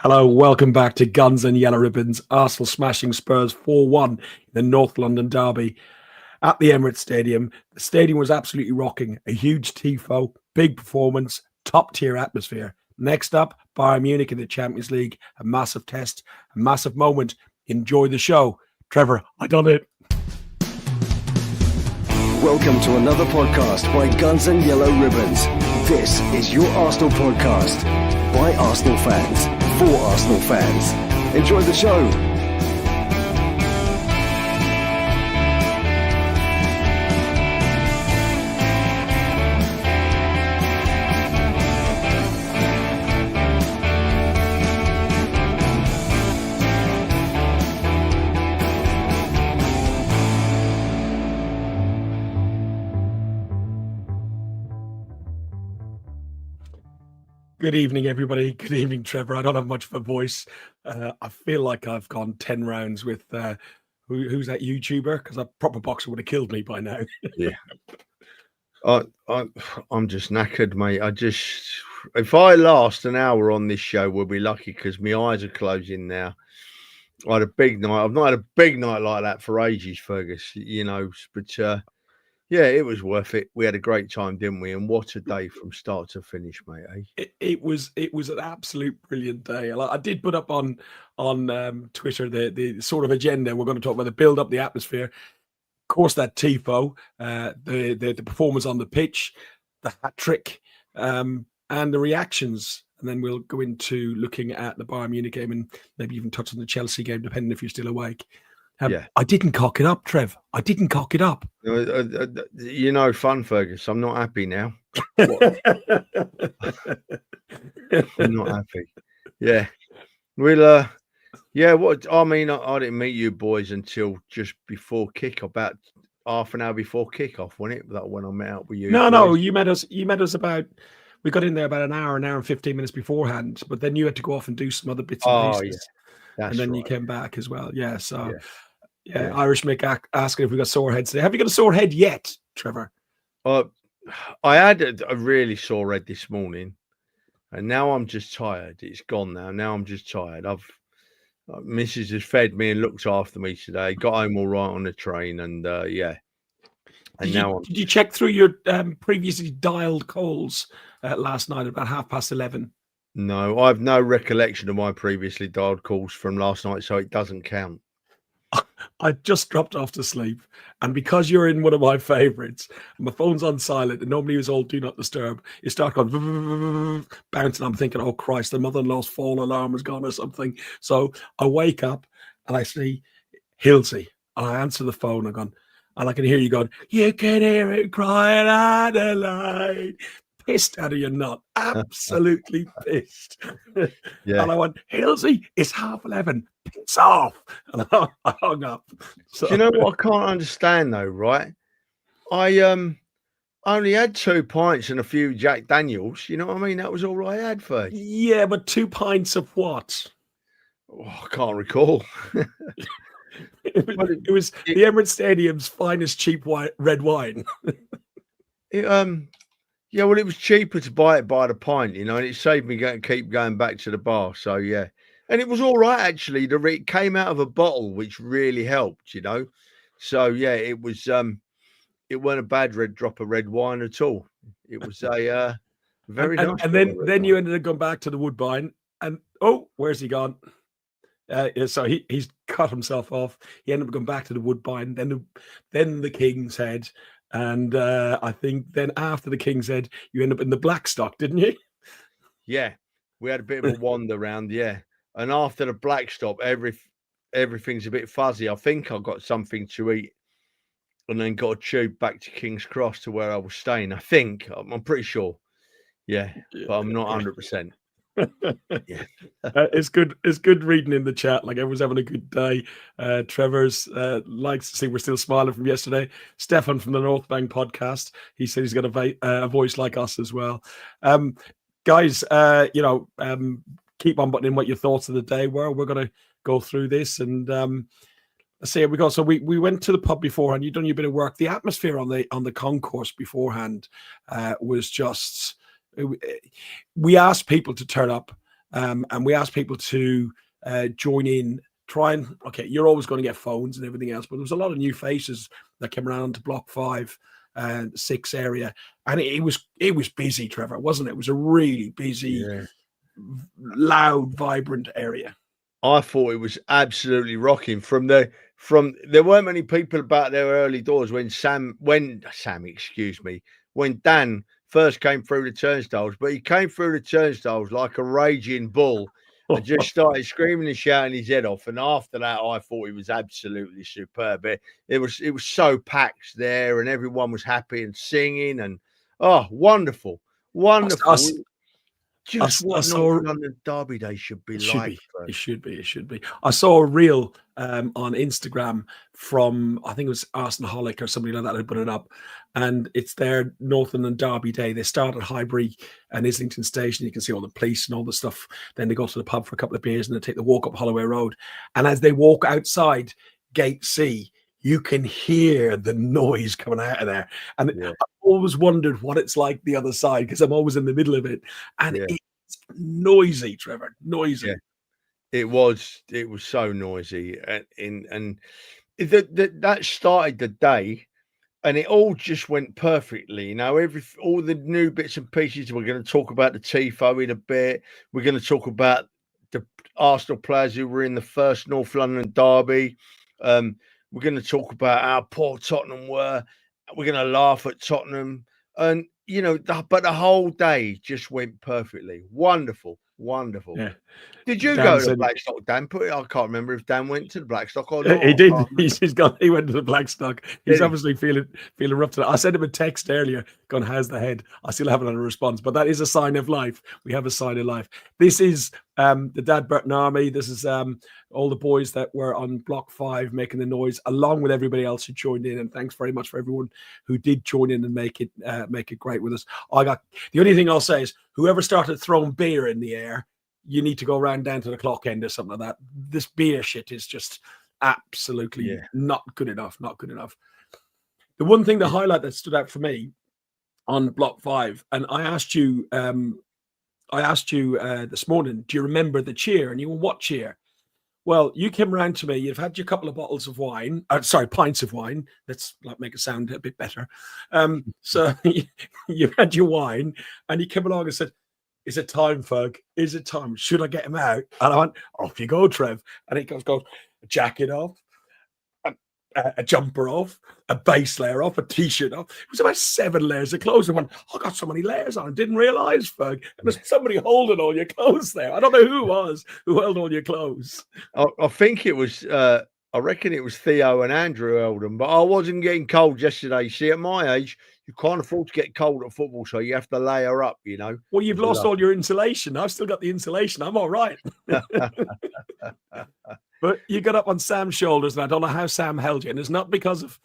Hello, welcome back to Guns and Yellow Ribbons. Arsenal smashing Spurs 4-1 in the North London derby at the Emirates Stadium. The stadium was absolutely rocking. A huge tifo, big performance, top-tier atmosphere. Next up, Bayern Munich in the Champions League. A massive test, a massive moment. Enjoy the show. Trevor, I done it. Welcome to another podcast by Guns and Yellow Ribbons. This is your Arsenal podcast by Arsenal fans for Arsenal fans. Enjoy the show. Good evening, everybody. Good evening, Trevor. I don't have much of a voice. I feel like I've gone 10 rounds with who's that YouTuber? Because a proper boxer would have killed me by now. Yeah. I'm just knackered, mate. If I last an hour on this show, we'll be lucky because my eyes are closing now. I had a big night. I've not had a big night like that for ages, Fergus, but yeah, it was worth it. We had a great time, didn't we? And what a day from start to finish, mate. Eh? It was an absolute brilliant day. I did put up on Twitter the sort of agenda. We're going to talk about the build up, the atmosphere, of course, that tifo, the performance on the pitch, the hat trick, and the reactions. And then we'll go into looking at the Bayern Munich game and maybe even touch on the Chelsea game, depending if you're still awake. Yeah. I didn't cock it up, Trev. I didn't cock it up. Fun, Fergus. I'm not happy now. I'm not happy. Yeah. We'll, I didn't meet you boys until just before kick, about half an hour before kickoff, wasn't it? That when I met up with you. No, you met us about, we got in there about an hour and 15 minutes beforehand, but then you had to go off and do some other bits and pieces. Yeah. And then right. You came back as well. Yeah. So, yeah. Irish Mick asking if we got sore heads today. Have you got a sore head yet, Trevor? I had a really sore head this morning, and now I'm just tired. It's gone now. Now I'm just tired. Mrs. has fed me and looked after me today. Got home all right on the train, and yeah. And did you check through your previously dialed calls last night at about 11:30? No, I have no recollection of my previously dialed calls from last night, so it doesn't count. I just dropped off to sleep, and because you're in one of my favorites, and my phone's on silent, and normally it was all do not disturb, it started going bouncing. I'm thinking, oh Christ, the mother-in-law's fall alarm has gone or something. So I wake up and I see Hilsey, and I answer the phone and I can hear you going, you can hear it crying out the light. Pissed out of your nut, absolutely pissed. Yeah. And I went, Hilsey, it's 11:30. Piss off. And I hung up. So, do you know what I can't understand though, right? I only had 2 pints and a few Jack Daniels. You know what I mean? That was all I had for you. Yeah, but 2 pints of what? Oh, I can't recall. It was the Emirates Stadium's finest cheap red wine. Yeah, well, it was cheaper to buy it by the pint, and it saved me keep going back to the bar. So yeah, and it was all right actually. It came out of a bottle, which really helped, So yeah, it was. It wasn't a bad drop of red wine at all. It was a very nice. And then you ended up going back to the Woodbine, and where's he gone? So he's cut himself off. He ended up going back to the Woodbine, then the King's Head. And I think then after the King's Head, you end up in the Blackstock, didn't you? Yeah, we had a bit of a wander around, yeah. And after the Blackstock, everything's a bit fuzzy. I think I got something to eat and then got a tube back to King's Cross to where I was staying. I'm pretty sure. Yeah, but I'm not 100%. Yeah. It's good reading in the chat, like everyone's having a good day. Trevor's likes to see we're still smiling from yesterday. Stefan from the North Bank podcast, he said he's got a voice like us as well. Guys, keep on buttoning what your thoughts of the day were. We're going to go through this and let's see how we go. So we went to the pub beforehand. You've done your bit of work. The atmosphere on the concourse beforehand was just. We asked people to turn up and we asked people to join in. Okay, you're always going to get phones and everything else, but there was a lot of new faces that came around to Block 5 and 6 area, and it was busy, Trevor, wasn't it? It was a really busy, loud, vibrant area. I thought it was absolutely rocking. From there weren't many people about their early doors when Dan first came through the turnstiles, but he came through the turnstiles like a raging bull and just started screaming and shouting his head off. And after that, I thought he was absolutely superb. It was so packed there, and everyone was happy and singing, and wonderful. Just what North London Derby Day should be like. It should be. I saw a reel on Instagram from, I think it was Arsenaholic or somebody like that who put it up, and it's their North London Derby Day. They start at Highbury and Islington Station. You can see all the police and all the stuff. Then they go to the pub for a couple of beers and they take the walk up Holloway Road. And as they walk outside Gate C, you can hear the noise coming out of there. And I've always wondered what it's like the other side, because I'm always in the middle of it. And it's noisy, Trevor, noisy. Yeah. It was so noisy. And that started the day, and it all just went perfectly. All the new bits and pieces. We're going to talk about the TIFO in a bit. We're going to talk about the Arsenal players who were in the first North London derby. We're going to talk about how poor Tottenham were. We're going to laugh at Tottenham. And, but the whole day just went perfectly. Wonderful. Yeah. Did you go to the Blackstock, Dan? I can't remember if Dan went to the Blackstock or not. He did. He went to the Blackstock. He's obviously feeling rough today. I sent him a text earlier, going, "How's the head?" I still haven't had a response, but that is a sign of life. We have a sign of life. This is the Dad Burton Army. This is all the boys that were on Block 5 making the noise, along with everybody else who joined in. And thanks very much for everyone who did join in and make it great with us. The only thing I'll say is, whoever started throwing beer in the air, you need to go around down to the clock end or something like that. This beer shit is just absolutely not good enough. The one thing, the highlight that stood out for me on Block 5, and I asked you this morning, do you remember the cheer? And you went, what cheer? Well, you came around to me. You've had your couple of bottles of wine. Pints of wine. Let's make it sound a bit better. So you had your wine, and he came along and said, "Is it time, Ferg? Is it time? Should I get him out?" And I went, "Off you go, Trev." And he goes, a jacket off, a jumper off, a base layer off, a t-shirt off. It was about 7 layers of clothes. I went, "I got so many layers on. I didn't realise, Ferg. There's somebody holding all your clothes there." I don't know who held all your clothes. I think it was, I reckon it was Theo and Andrew held them, but I wasn't getting cold yesterday. See, at my age, you can't afford to get cold at football, so you have to layer up, Well, you've lost all your insulation. I've still got the insulation. I'm all right. But you got up on Sam's shoulders, and I don't know how Sam held you. And it's not because of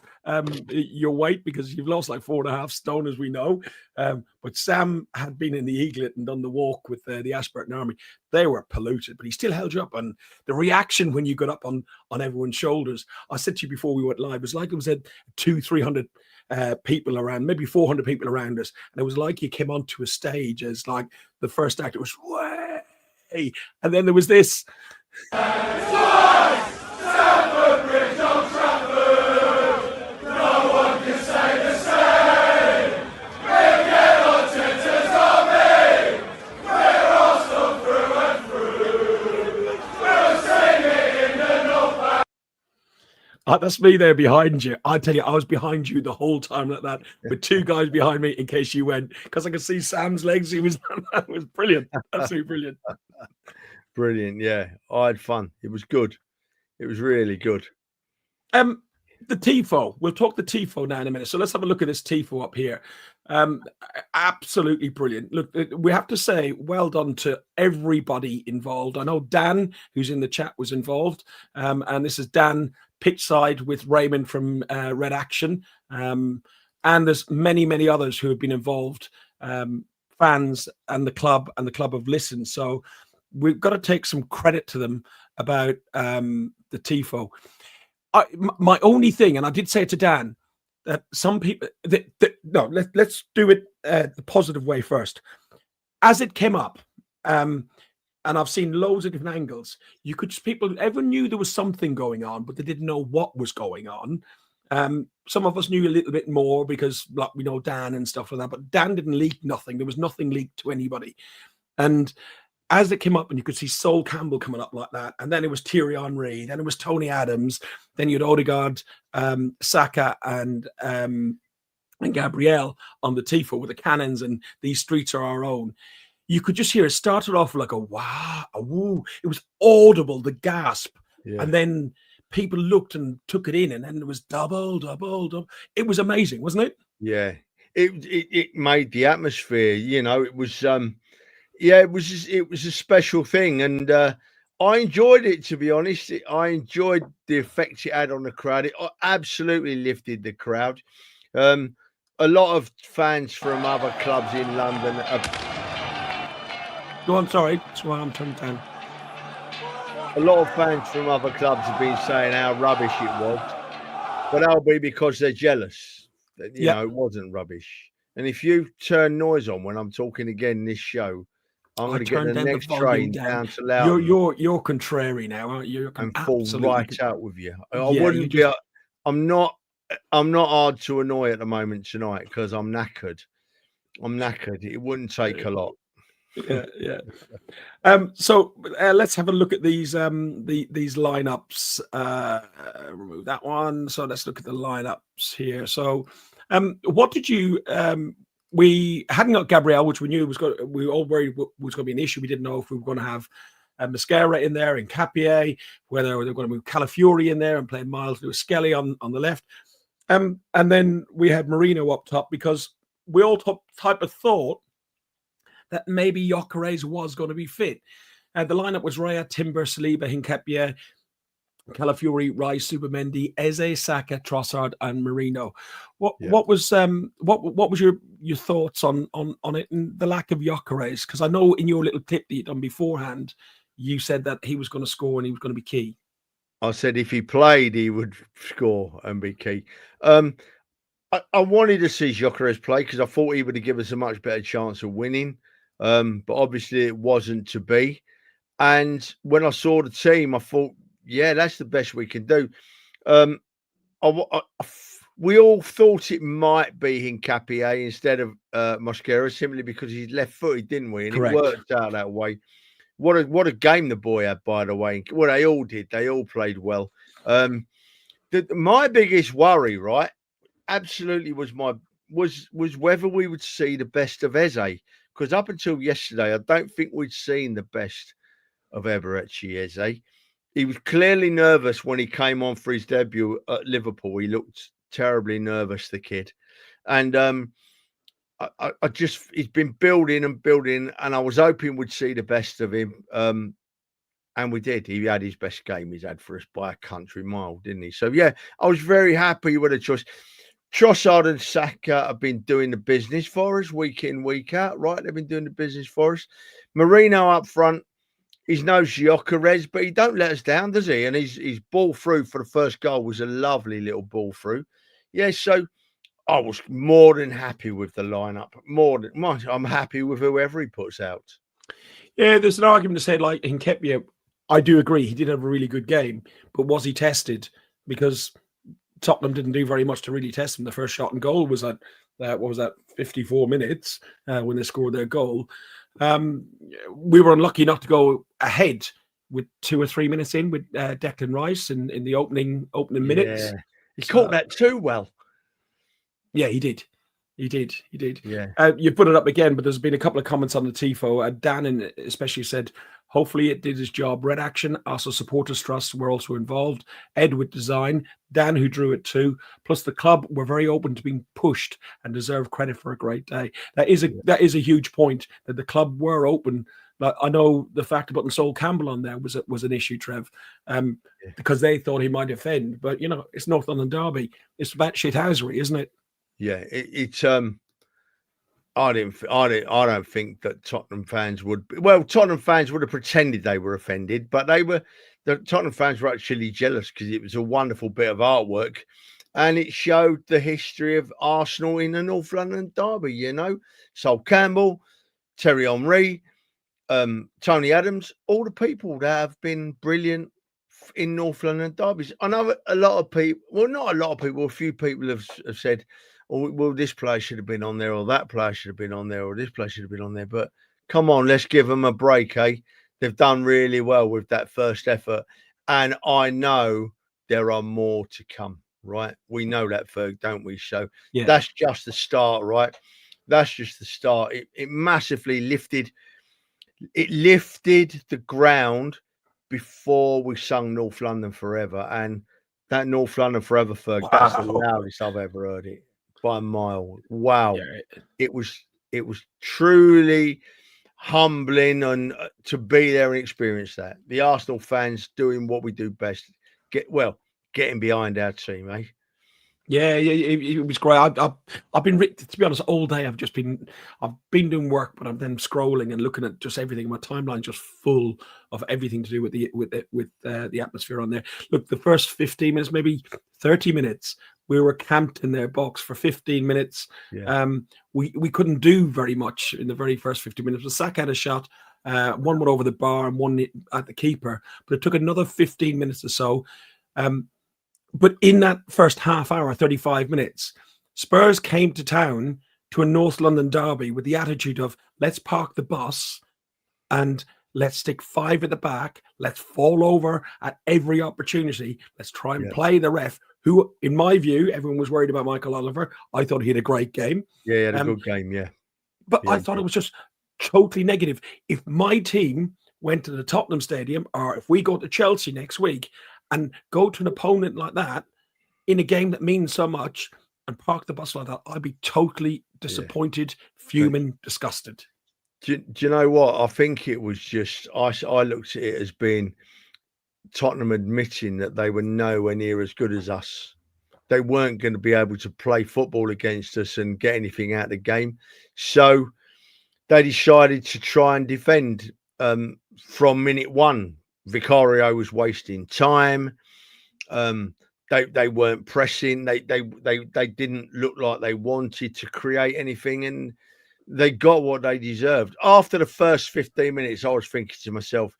your weight, because you've lost like 4.5 stone, as we know. But Sam had been in the Eaglet and done the walk with the Ashburton Army. They were polluted, but he still held you up. And the reaction when you got up on everyone's shoulders, I said to you before we went live, it was like it was 200-300 people around, maybe 400 people around us. And it was like you came onto a stage as like the first act. It was, way. And then there was this. That's me there behind you. I tell you, I was behind you the whole time like that, with 2 guys behind me in case you went, because I could see Sam's legs. That was brilliant. Absolutely brilliant. Brilliant, yeah. I had fun. It was good. It was really good. The TIFO. We'll talk the TIFO now in a minute. So let's have a look at this TIFO up here. Absolutely brilliant. Look, we have to say well done to everybody involved. I know Dan, who's in the chat, was involved. And this is Dan pitchside with Raymond from Red Action. And there's many, many others who have been involved, fans and the club have listened. So we've got to take some credit to them about the TIFO. My only thing, and I did say it to Dan, that some people, let's do it the positive way first. As it came up, and I've seen loads of different angles. You could everyone knew there was something going on, but they didn't know what was going on. Some of us knew a little bit more because, like, we know Dan and stuff like that, but Dan didn't leak nothing. There was nothing leaked to anybody. And as it came up, and you could see Sol Campbell coming up like that, and then it was Thierry Henry, then it was Tony Adams, then you had Odegaard, Saka, and Gabriel on the tifo with the cannons and these streets are our own. You could just hear it started off like a wow, a woo. It was audible, the gasp. Yeah. And then people looked and took it in, and then it was double. It was amazing, wasn't it? Yeah. It made the atmosphere, you know. It was it was a special thing, and I enjoyed it, to be honest. I enjoyed the effect it had on the crowd. It absolutely lifted the crowd. A lot of fans from other clubs in London Go on, sorry. That's why I'm turning down. A lot of fans from other clubs have been saying how rubbish it was, but that'll be because they're jealous. You know, it wasn't rubbish. And if you turn noise on when I'm talking again in this show, I'm going to get the next train down to Loughton. You're contrary now, aren't you? And fall right out with you. I wouldn't be. I'm not hard to annoy at the moment tonight because I'm knackered. It wouldn't take a lot. Yeah. So let's have a look at these lineups. Remove that one. So let's look at the lineups here. So, what did you? We hadn't got Gabriel, which we knew we all worried was going to be an issue. We didn't know if we were going to have Mascara in there and Capier, whether they were going to move Calafiori in there and play Miles Lewis Skelly on the left. And then we had Marino up top because we all type of thought that maybe Gyökeres was going to be fit. The lineup was Raya, Timber, Saliba, Hincapié, Calafiori, Rice, Subamendi, Eze, Saka, Trossard, and Marino. What was your thoughts on it and the lack of Gyökeres? Because I know in your little clip that you'd done beforehand, you said that he was going to score and he was going to be key. I said if he played, he would score and be key. I wanted to see Gyökeres play because I thought he would have given us a much better chance of winning. But obviously it wasn't to be. And when I saw the team, I thought, yeah, that's the best we can do. We all thought it might be Hincapié instead of Mosquera, simply because he's left-footed, didn't we? And Correct. It worked out that way. What a game the boy had, by the way. Well, they all did. They all played well. My biggest worry, right, absolutely was whether we would see the best of Eze. Because up until yesterday, I don't think we'd seen the best of Eberechi Eze. He was clearly nervous when he came on for his debut at Liverpool. He looked terribly nervous, the kid. And he's been building, and I was hoping we'd see the best of him. And we did. He had his best game he's had for us by a country mile, didn't he? So, yeah, I was very happy with the choice. Trossard and Saka have been doing the business for us week in, week out, right? They've been doing the business for us. Marino up front, he's no Gyökeres, but he don't let us down, does he? And his ball through for the first goal was a lovely little ball through. Yeah, so I was more than happy with the lineup. I'm happy with whoever he puts out. Yeah, there's an argument to say, like, Hincapié, I do agree, he did have a really good game, but was he tested? Because Tottenham didn't do very much to really test him. The first shot and goal was at 54 minutes when they scored their goal. We were unlucky not to go ahead with 2 or 3 minutes in with Declan Rice in the opening minutes. Yeah. He caught that too well. Yeah, he did. He did. Yeah. You put it up again, but there's been a couple of comments on the tifo. Dan especially said, hopefully it did his job. Red Action, Arsenal Supporters Trust were also involved. Ed with design, Dan who drew it too. Plus the club were very open to being pushed and deserve credit for a great day. That is a huge point, that the club were open. Like, I know the fact of putting Sol Campbell on there was an issue, Trev, because they thought he might offend. But you know, it's North London derby. It's about shithousery, isn't it? Yeah, I don't think that Tottenham fans would. Well, Tottenham fans would have pretended they were offended, but the Tottenham fans were actually jealous because it was a wonderful bit of artwork, and it showed the history of Arsenal in the North London derby. You know, Sol Campbell, Thierry Henry, Tony Adams, all the people that have been brilliant in North London derbies. I know a lot of people, well, not a lot of people, a few people have said, oh, well, this player should have been on there, or that player should have been on there, or this player should have been on there. But come on, let's give them a break, eh? They've done really well with that first effort. And I know there are more to come, right? We know that, Ferg, don't we? So that's just the start, right? That's just the start. It massively lifted the ground before we sung North London Forever. And that North London Forever, Ferg, that's the loudest I've ever heard it by a mile. Wow. Yeah. It was truly humbling and to be there and experience that. The Arsenal fans doing what we do best. Getting behind our team, eh? Yeah, it was great. I've been, to be honest, all day. I've been doing work, but I'm then scrolling and looking at just everything. My timeline just full of everything to do with the atmosphere on there. Look, the first 15 minutes, maybe 30 minutes, we were camped in their box for 15 minutes. Yeah. We couldn't do very much in the very first 15 minutes. The Saka had a shot. One went over the bar and one at the keeper, but it took another 15 minutes or so. But in that first half hour, 35 minutes, Spurs came to town to a North London derby with the attitude of, let's park the bus and let's stick 5 at the back. Let's fall over at every opportunity. Let's try and play the ref, who, in my view, everyone was worried about Michael Oliver. I thought he had a great game. Yeah, he had a good game, yeah. But I thought it was just totally negative. If my team went to the Tottenham Stadium, or if we go to Chelsea next week, and go to an opponent like that in a game that means so much and park the bus like that, I'd be totally disappointed, fuming, disgusted. Do you know what? I think it was just, I looked at it as being Tottenham admitting that they were nowhere near as good as us. They weren't going to be able to play football against us and get anything out of the game. So they decided to try and defend from minute one. Vicario was wasting time. They weren't pressing. They didn't look like they wanted to create anything, and they got what they deserved. After the first 15 minutes, I was thinking to myself,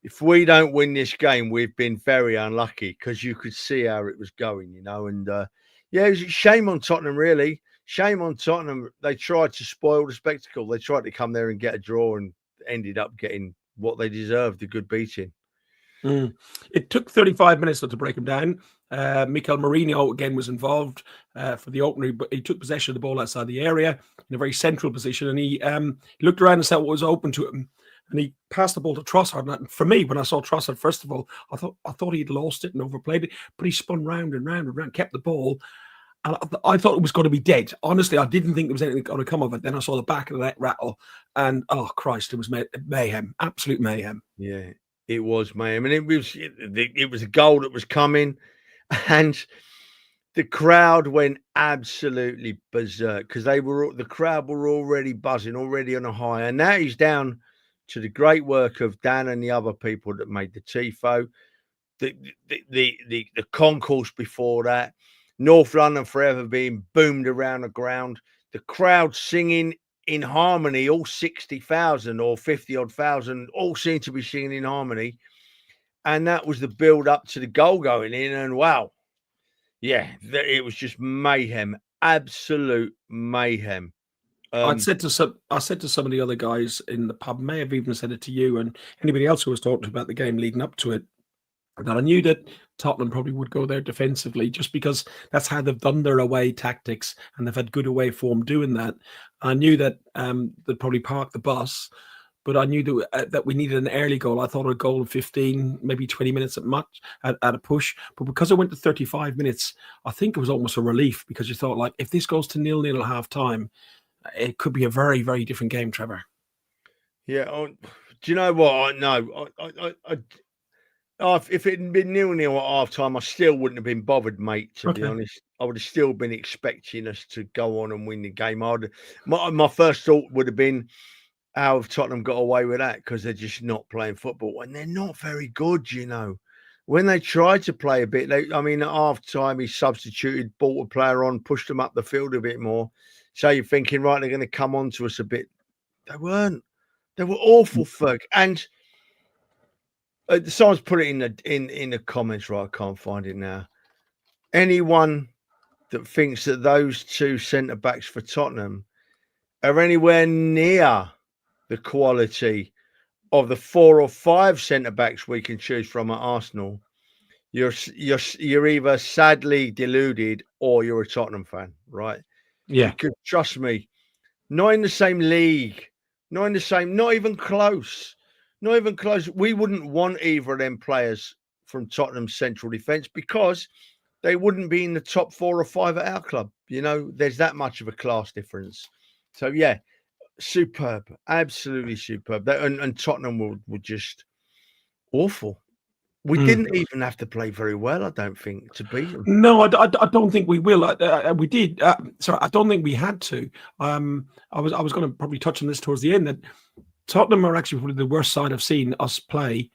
if we don't win this game, we've been very unlucky, because you could see how it was going, you know. And it was a shame on Tottenham, really. Shame on Tottenham. They tried to spoil the spectacle. They tried to come there and get a draw and ended up getting what they deserved, a good beating. It took 35 minutes to break him down. Mikel Merino again was involved for the opener, but he took possession of the ball outside the area in a very central position, and he looked around and saw what was open to him, and he passed the ball to Trossard. And for me, when I saw Trossard, first of all, I thought he'd lost it and overplayed it, but he spun round and round and round, kept the ball. And I thought it was going to be dead. Honestly, I didn't think there was anything going to come of it. Then I saw the back of the net rattle, and oh Christ, it was mayhem, absolute mayhem. Yeah, it was mayhem, and it was a goal that was coming, and the crowd went absolutely berserk, because the crowd were already buzzing, already on a high, and that is down to the great work of Dan and the other people that made the tifo, the concourse before that. North London Forever being boomed around the ground, the crowd singing in harmony, all 60,000 or 50-odd thousand, all seemed to be singing in harmony. And that was the build up to the goal going in. And wow, yeah, it was just mayhem, absolute mayhem. I said to some of the other guys in the pub, may have even said it to you and anybody else who was talking about the game leading up to it, that I knew that Tottenham probably would go there defensively, just because that's how they've done their away tactics, and they've had good away form doing that. I knew that they'd probably park the bus, but I knew that we needed an early goal. I thought a goal in 15, maybe 20 minutes at a push. But because it went to 35 minutes, I think it was almost a relief, because you thought, like, if this goes to 0-0 at half time, it could be a very, very different game, Trevor. Yeah. Do you know what? No, if it had been 0-0 at half time, I still wouldn't have been bothered, mate, to be honest. I would have still been expecting us to go on and win the game. My first thought would have been, how have Tottenham got away with that? Because they're just not playing football, and they're not very good, you know. When they tried to play a bit, at half time, he substituted, brought a player on, pushed them up the field a bit more. So you're thinking, right, they're going to come on to us a bit. They weren't. They were awful, Ferg. And someone's put it in the comments, right? I can't find it now. Anyone that thinks that those two centre backs for Tottenham are anywhere near the quality of the 4 or 5 centre backs we can choose from at Arsenal, you're either sadly deluded or you're a Tottenham fan, right? Yeah. Because trust me, not in the same league, not even close. Not even close. We wouldn't want either of them players from Tottenham's central defence because they wouldn't be in the top 4 or 5 at our club. You know, there's that much of a class difference. So, yeah, superb. Absolutely superb. And Tottenham were just awful. We didn't even have to play very well, I don't think, to beat them. No, I don't think we will. We did. Sorry, I don't think we had to. I was going to probably touch on this towards the end, that Tottenham are actually probably the worst side I've seen us play,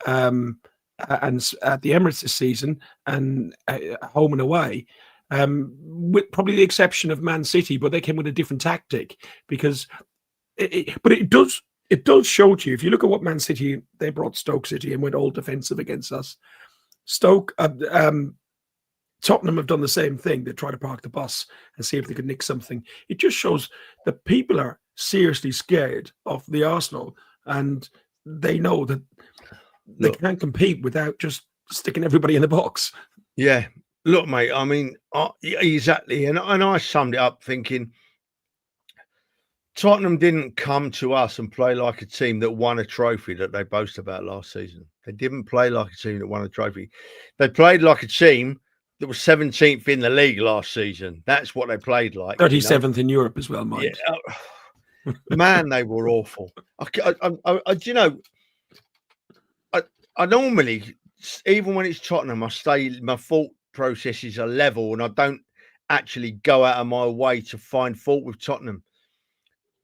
and at the Emirates this season, and home and away, with probably the exception of Man City, but they came with a different tactic because. But it does show to you, if you look at what Man City, they brought Stoke City and went all defensive against us. Tottenham have done the same thing. They try to park the bus and see if they can nick something. It just shows that people are seriously scared of the Arsenal, and they know that they can't compete without just sticking everybody in the box. Yeah. Look, mate, I mean, exactly. And I summed it up thinking, Tottenham didn't come to us and play like a team that won a trophy that they boast about last season. They didn't play like a team that won a trophy. They played like a team that was 17th in the league last season. That's what they played like. 37th in Europe as well, mind. Yeah. Man, they were awful. I normally, even when it's Tottenham, my thought processes are level and I don't actually go out of my way to find fault with Tottenham.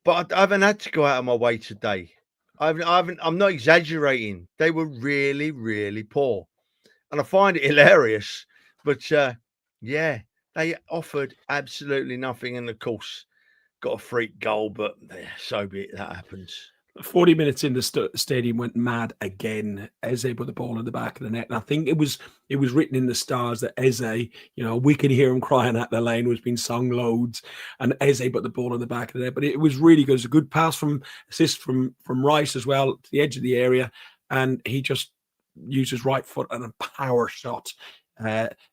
But I haven't had to go out of my way today. I'm not exaggerating. They were really, really poor. And I find it hilarious. But, yeah, they offered absolutely nothing. And, of course, got a freak goal. But so be it. That happens. 40 minutes in, the stadium went mad again. Eze put the ball in the back of the net. And I think it was written in the stars that Eze, we could hear him crying at the lane, was being sung loads. And Eze put the ball in the back of the net. But it was really good. It was a good assist from Rice as well to the edge of the area. And he just used his right foot and a power shot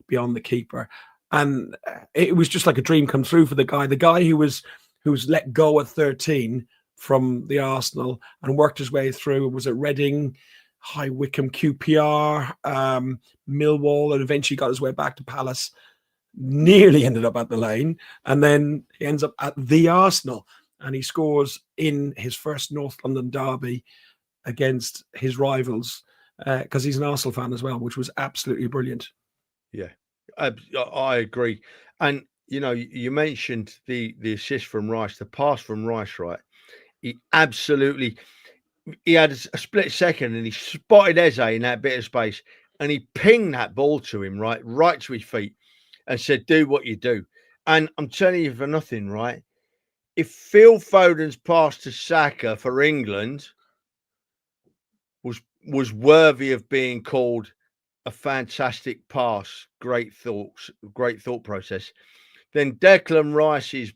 beyond the keeper. And it was just like a dream come true for the guy who was let go at 13 from the Arsenal and worked his way through. Was at Reading, High Wycombe, QPR, Millwall, and eventually got his way back to Palace. Nearly ended up at the Lane, and then he ends up at the Arsenal, and he scores in his first North London derby against his rivals because he's an Arsenal fan as well, which was absolutely brilliant. Yeah, I agree. And you mentioned the assist from Rice, the pass from Rice, right? He had a split second and he spotted Eze in that bit of space and he pinged that ball to him, right to his feet and said, do what you do. And I'm telling you for nothing, right? If Phil Foden's pass to Saka for England was worthy of being called a fantastic pass, great thought process, then Declan Rice's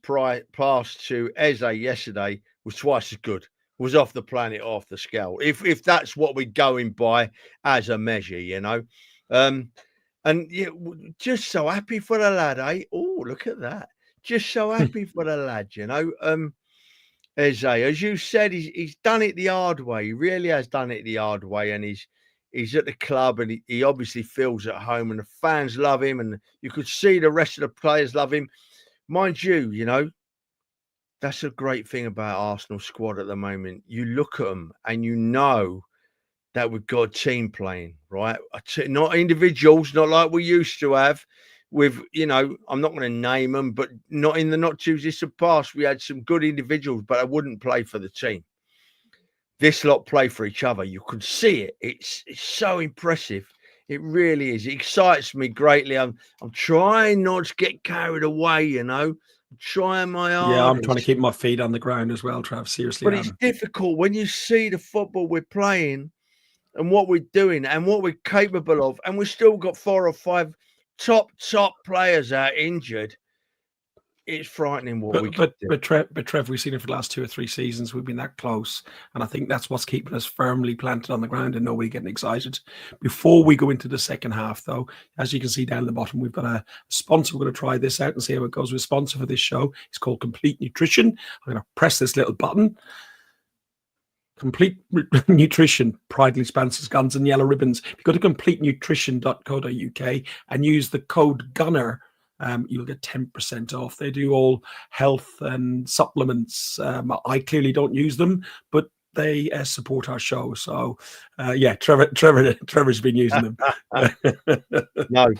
pass to Eze yesterday was twice as good, was off the planet, off the scale. If that's what we're going by as a measure, and just so happy for the lad, eh? Oh, look at that! Just so happy for the lad, Eze, as you said, he's done it the hard way. He really has done it the hard way, and he's at the club, and he obviously feels at home, and the fans love him, and you could see the rest of the players love him. Mind you, that's a great thing about Arsenal squad at the moment. You look at them and you know that we've got a team playing, right? Not individuals, not like we used to have with, I'm not going to name them, but not in the not too distant past. We had some good individuals, but I wouldn't play for the team. This lot play for each other. You can see it. It's so impressive. It really is. It excites me greatly. I'm trying not to get carried away, trying my Yeah, I'm trying to hardest. keep my feet on the ground as well, Trav. Seriously, But it's difficult when you see the football we're playing and what we're doing and what we're capable of, and we've still got 4 or 5 top players out injured. It's frightening what we can do. But Trev, we've seen it for the last 2 or 3 seasons. We've been that close, and I think that's what's keeping us firmly planted on the ground and nobody getting excited. Before we go into the second half, though, as you can see down the bottom, we've got a sponsor. We're going to try this out and see how it goes with sponsor for this show. It's called Complete Nutrition. I'm going to press this little button. Complete Nutrition proudly sponsors Guns and Yellow Ribbons. If you go to completenutrition.co.uk and use the code GUNNER, you'll get 10% off. They do all health and supplements. I clearly don't use them, but they support our show. So, yeah, Trevor's been using them. No,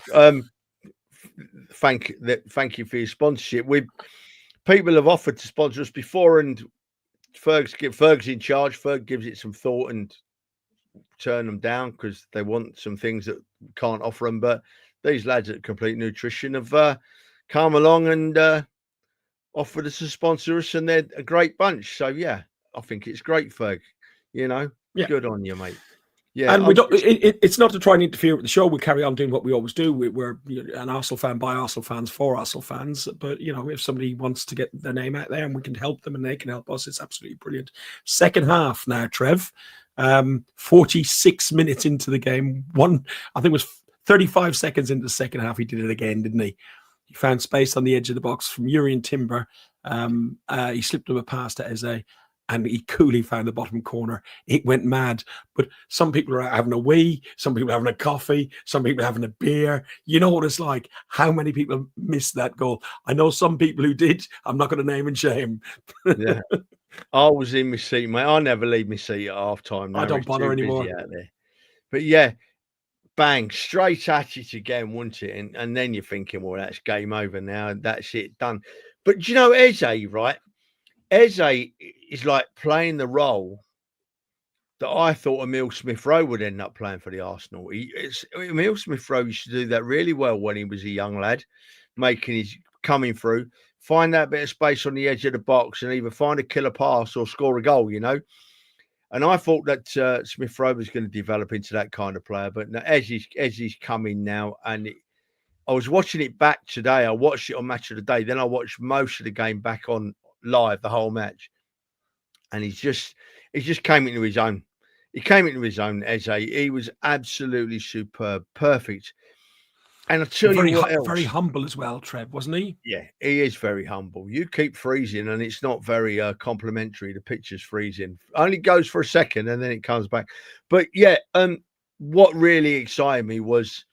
thank you for your sponsorship. People have offered to sponsor us before, and Ferg's in charge. Ferg gives it some thought and turn them down because they want some things that can't offer them. But these lads at Complete Nutrition have come along and offered us to sponsor us, and they're a great bunch. So yeah, I think it's great, Ferg. Good on you, mate. Yeah, and we don't. It's not to try and interfere with the show. We carry on doing what we always do. We're an Arsenal fan by Arsenal fans for Arsenal fans. But if somebody wants to get their name out there and we can help them and they can help us, it's absolutely brilliant. Second half now, Trev. 46 minutes into the game. I think it was 35 seconds into the second half. He did it again, didn't he? He found space on the edge of the box from Urian Timber. He slipped him a pass to Eze. And he coolly found the bottom corner. It went mad. But some people are having a wee, some people are having a coffee, some people are having a beer. You know what it's like. How many people missed that goal? I know some people who did. I'm not going to name and shame. Yeah, I was in my seat, mate. I never leave my seat at half time. Now I don't bother anymore. Out there. But yeah, bang, straight at it again, wasn't it? And then you're thinking, well, that's game over now. That's it, done. But do you know Eze, right? Eze is like playing the role that I thought Emile Smith-Rowe would end up playing for the Arsenal. Emile Smith-Rowe used to do that really well when he was a young lad, coming through, find that bit of space on the edge of the box and either find a killer pass or score a goal, And I thought that Smith-Rowe was going to develop into that kind of player, but Eze's coming now, and I was watching it back today. I watched it on Match of the Day, then I watched most of the game back on live, the whole match, and he just came into his own. He came into his own, Eze. He was absolutely superb, perfect. And I tell you what else, very humble as well, Trev, wasn't he? Yeah, he is very humble. You keep freezing, and it's not very complimentary. The picture's freezing. Only goes for a second, and then it comes back. But yeah, what really excited me was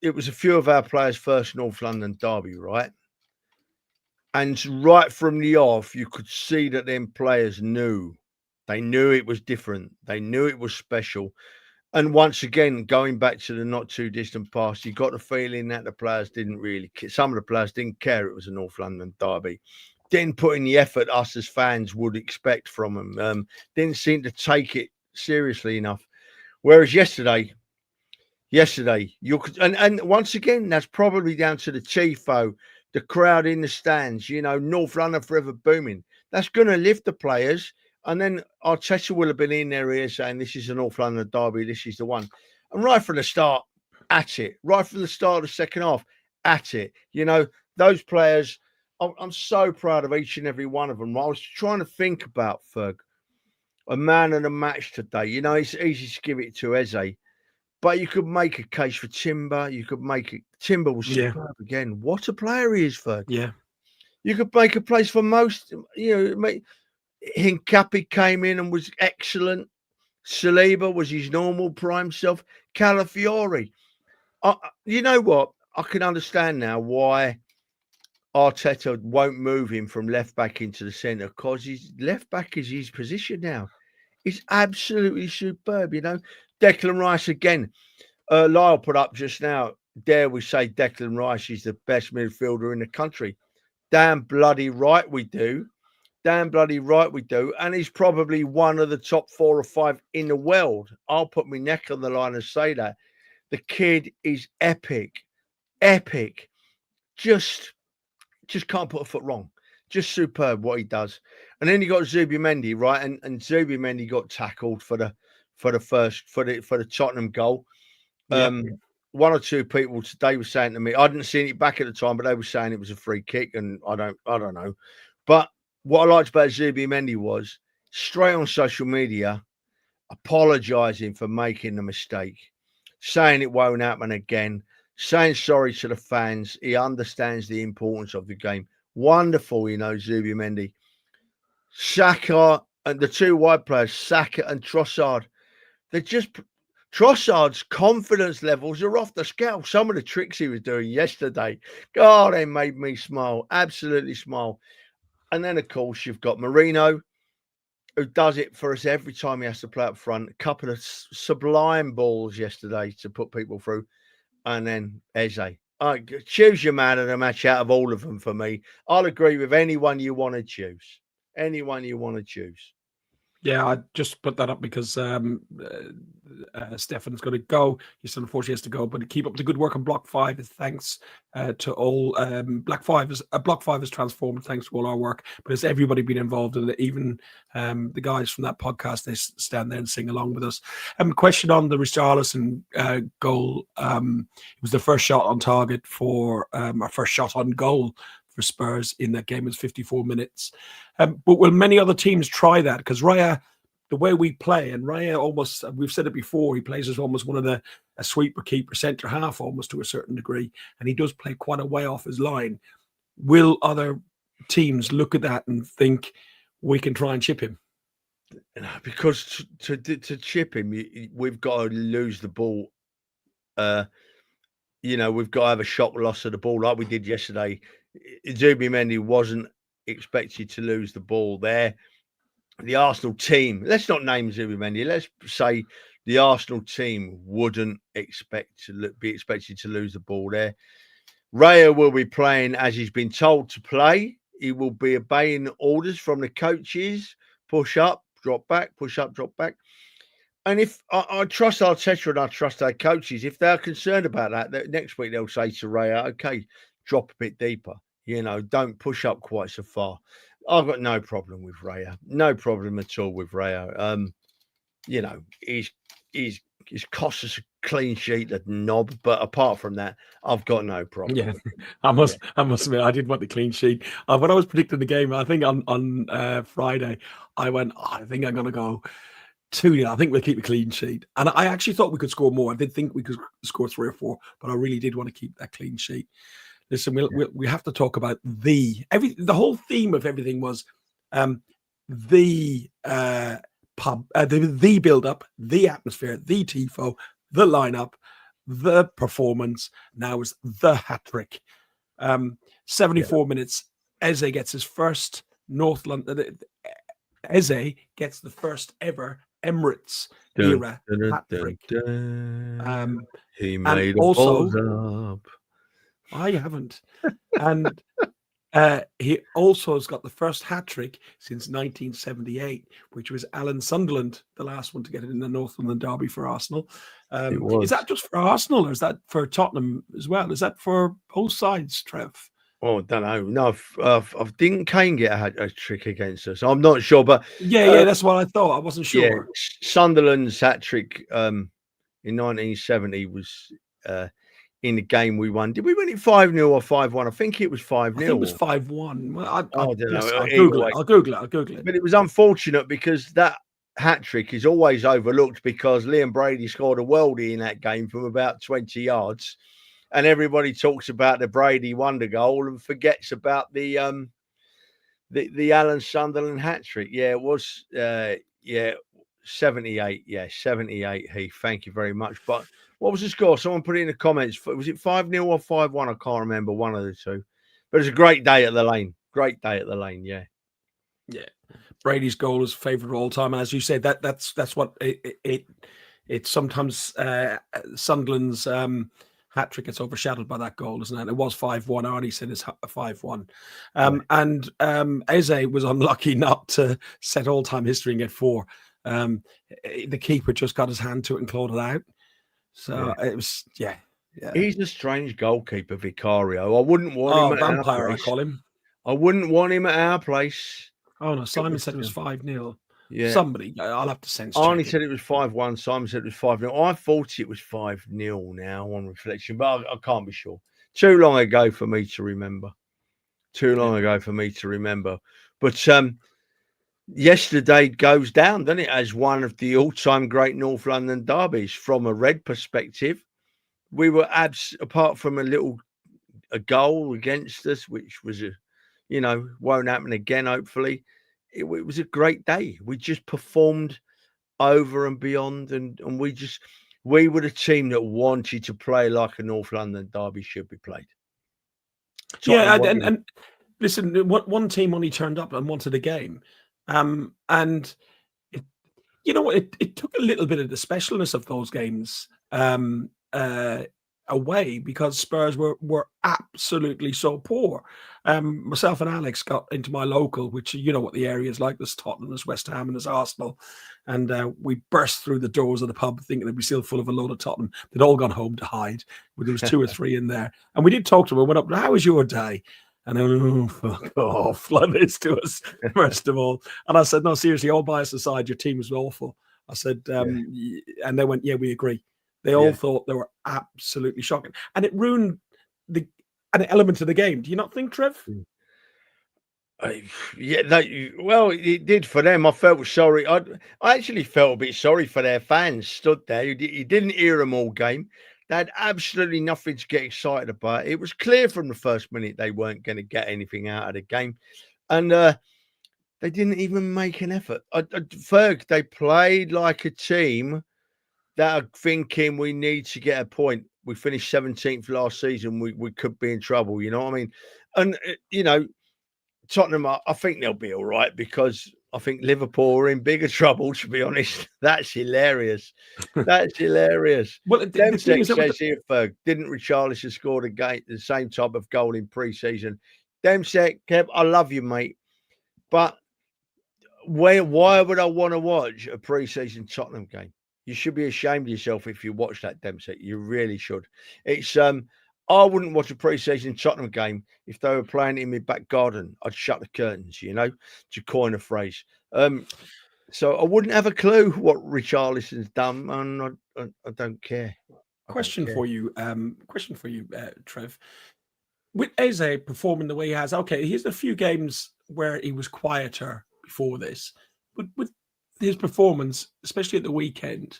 it was a few of our players' first North London derby, right? And right from the off, you could see that them players knew. They knew it was different. They knew it was special. And once again, going back to the not too distant past, you got the feeling that the players didn't really care. Some of the players didn't care it was a North London derby. Didn't put in the effort us as fans would expect from them. Didn't seem to take it seriously enough. Whereas yesterday, you could, and once again, that's probably down to the Tifo, the crowd in the stands, North London forever booming. That's going to lift the players. And then Arteta will have been in their ear saying, this is a North London derby, this is the one. And right from the start, at it. Right from the start of the second half, at it. Those players, I'm so proud of each and every one of them. I was trying to think about, Ferg, a man of the match today. It's easy to give it to Eze. But you could make a case for Timber. Timber was superb again. What a player he is, Ferg. Yeah. You could make a place for most, Hincapi came in and was excellent. Saliba was his normal prime self. Calafiori. You know what? I can understand now why Arteta won't move him from left back into the centre, because his left back is his position now. It's absolutely superb, Declan Rice again. Lyle put up just now, dare we say Declan Rice is the best midfielder in the country. Damn bloody right we do. And he's probably one of the top 4 or 5 in the world. I'll put my neck on the line and say that. The kid is epic. Just just can't put a foot wrong. Just superb what he does. And then you got Zubimendi, right? And Zubimendi got tackled for the Tottenham goal. One or two people today were saying to me, I didn't see it back at the time, but they were saying it was a free kick, and I don't know. But what I liked about Zubimendi was straight on social media, apologising for making the mistake, saying it won't happen again, saying sorry to the fans. He understands the importance of the game. Wonderful, Zubimendi. Saka and the two wide players, Saka and Trossard, Trossard's confidence levels are off the scale. Some of the tricks he was doing yesterday, God, they made me smile, absolutely smile. And then, of course, you've got Marino, who does it for us every time he has to play up front. A couple of sublime balls yesterday to put people through. And then Eze. Choose your man of the match out of all of them for me. I'll agree with anyone you want to choose. Anyone you want to choose. Yeah, I just put that up because Stefan's going to go. He still unfortunately has to go, but keep up the good work on Block 5. Thanks to all. Block 5 is transformed thanks to all our work, but it's everybody been involved in it. Even the guys from that podcast, they stand there and sing along with us. Question on the Richarlison goal. It was the first shot on target for our first shot on goal for Spurs in that game. It's 54 minutes. But will many other teams try that? Because Raya, the way we play, and Raya almost, we've said it before, he plays as almost one of a sweeper keeper, centre half almost to a certain degree, and he does play quite a way off his line. Will other teams look at that and think we can try and chip him? Because to chip him, we've got to lose the ball. We've got to have a shock loss of the ball like we did yesterday. Zubimendi wasn't expected to lose the ball there. The Arsenal team, let's not name Zubimendi, let's say the Arsenal team wouldn't be expected to lose the ball there. Raya will be playing as he's been told to play. He will be obeying orders from the coaches. Push up, drop back, push up, drop back. And if I trust Arteta and I trust our coaches, if they're concerned about that, next week they'll say to Raya, okay, drop a bit deeper. Don't push up quite so far. I've got no problem with Raya. No problem at all with Raya. He's cost us a clean sheet, that knob. But apart from that, I've got no problem. Yeah, I must admit, I did want the clean sheet. When I was predicting the game, I think on Friday, I went, I think I'm going to go 2-0. I think we'll keep a clean sheet. And I actually thought we could score more. I did think we could score 3 or 4, but I really did want to keep that clean sheet. Listen, we have to talk about the whole theme of everything was the build up, the atmosphere, the tifo, the lineup, the performance. Now is the hat trick. 74 minutes. Eze gets his first North London. Eze gets the first ever Emirates era hat trick. He made balls up. I haven't. And he also has got the first hat trick since 1978, which was Alan Sunderland, the last one to get it in the North London derby for Arsenal. Is that just for Arsenal, or is that for Tottenham as well? Is that for both sides, Trev? Oh, I don't know. No, didn't Kane get a trick against us? I'm not sure, but yeah, that's what I thought. I wasn't sure. Yeah, Sunderland's hat trick in 1970 was in the game we won. Did we win it 5-0 or 5-1? I think it was 5-0. I think it was 5-1. Well, I don't know. Yes, I'll Google it. But it was unfortunate because that hat trick is always overlooked because Liam Brady scored a worldie in that game from about 20 yards. And everybody talks about the Brady wonder goal and forgets about the Alan Sunderland hat trick. Yeah, it was 78. Yeah, 78. Heath, thank you very much. But what was the score? Someone put it in the comments. Was it 5-0 or 5-1? I can't remember. One of the two. But it was a great day at the Lane. Great day at the Lane. Yeah. Yeah. Brady's goal is favourite of all time, and as you said, that's what it sometimes Sunderland's hat trick gets overshadowed by that goal, isn't it? It was 5-1. Arnie said it's 5-1. And Eze was unlucky not to set all-time history and get 4. The keeper just got his hand to it and clawed it out. So it was, Yeah. He's a strange goalkeeper, Vicario. I wouldn't want him Oh, at our vampire, I place. call him. I wouldn't want him at our place. Oh no, It Simon was, said it was 5-0. yeah. Somebody, I'll have to sense check Arnie it. said it was 5-1. Simon said it was 5-0. I thought it was 5-0 now on reflection, but I can't be sure. Too long ago for me to remember. But yesterday goes down, doesn't it, as one of the all-time great North London derbies from a Red perspective. We were apart from a goal against us, which was won't happen again. Hopefully, it was a great day. We just performed over and beyond, and we were the team that wanted to play like a North London derby should be played. Yeah, and listen, one team only turned up and wanted a game, and you know what? It took a little bit of the specialness of those games away because Spurs were absolutely so poor. Myself and Alex got into my local, which you know what the area is like. There's Tottenham, there's West Ham, and there's Arsenal. And we burst through the doors of the pub thinking they'd be still full of a load of Tottenham. They'd all gone home to hide. But there was 2 or 3 in there. And we did talk to them. We went up, how was your day? And they went, oh, fuck off, like this to us, first of all. And I said, no, seriously, all bias aside, your team was awful. I said, and they went, yeah, we agree. They all thought they were absolutely shocking. And it ruined an element of the game. Do you not think, Trev? Well, it did for them. I felt sorry. I actually felt a bit sorry for their fans stood there. You didn't hear them all game. They had absolutely nothing to get excited about. It was clear from the first minute they weren't going to get anything out of the game. And they didn't even make an effort. Ferg, they played like a team that are thinking we need to get a point. We finished 17th last season. We could be in trouble. You know what I mean? And, Tottenham, I think they'll be all right because I think Liverpool are in bigger trouble, to be honest. That's hilarious. That's hilarious. Well, the thing is says here, Ferg, didn't Richarlison score the same type of goal in pre-season? Demsek, Kev, I love you, mate. But why would I want to watch a pre-season Tottenham game? You should be ashamed of yourself if you watch that, Demsek. You really should. It's I wouldn't watch a pre-season Tottenham game if they were playing in my back garden. I'd shut the curtains, to coin a phrase. So I wouldn't have a clue what Richarlison's done, and I don't care. Question for you, Trev. With Eze performing the way he has, okay, here's a few games where he was quieter before this, but with his performance, especially at the weekend,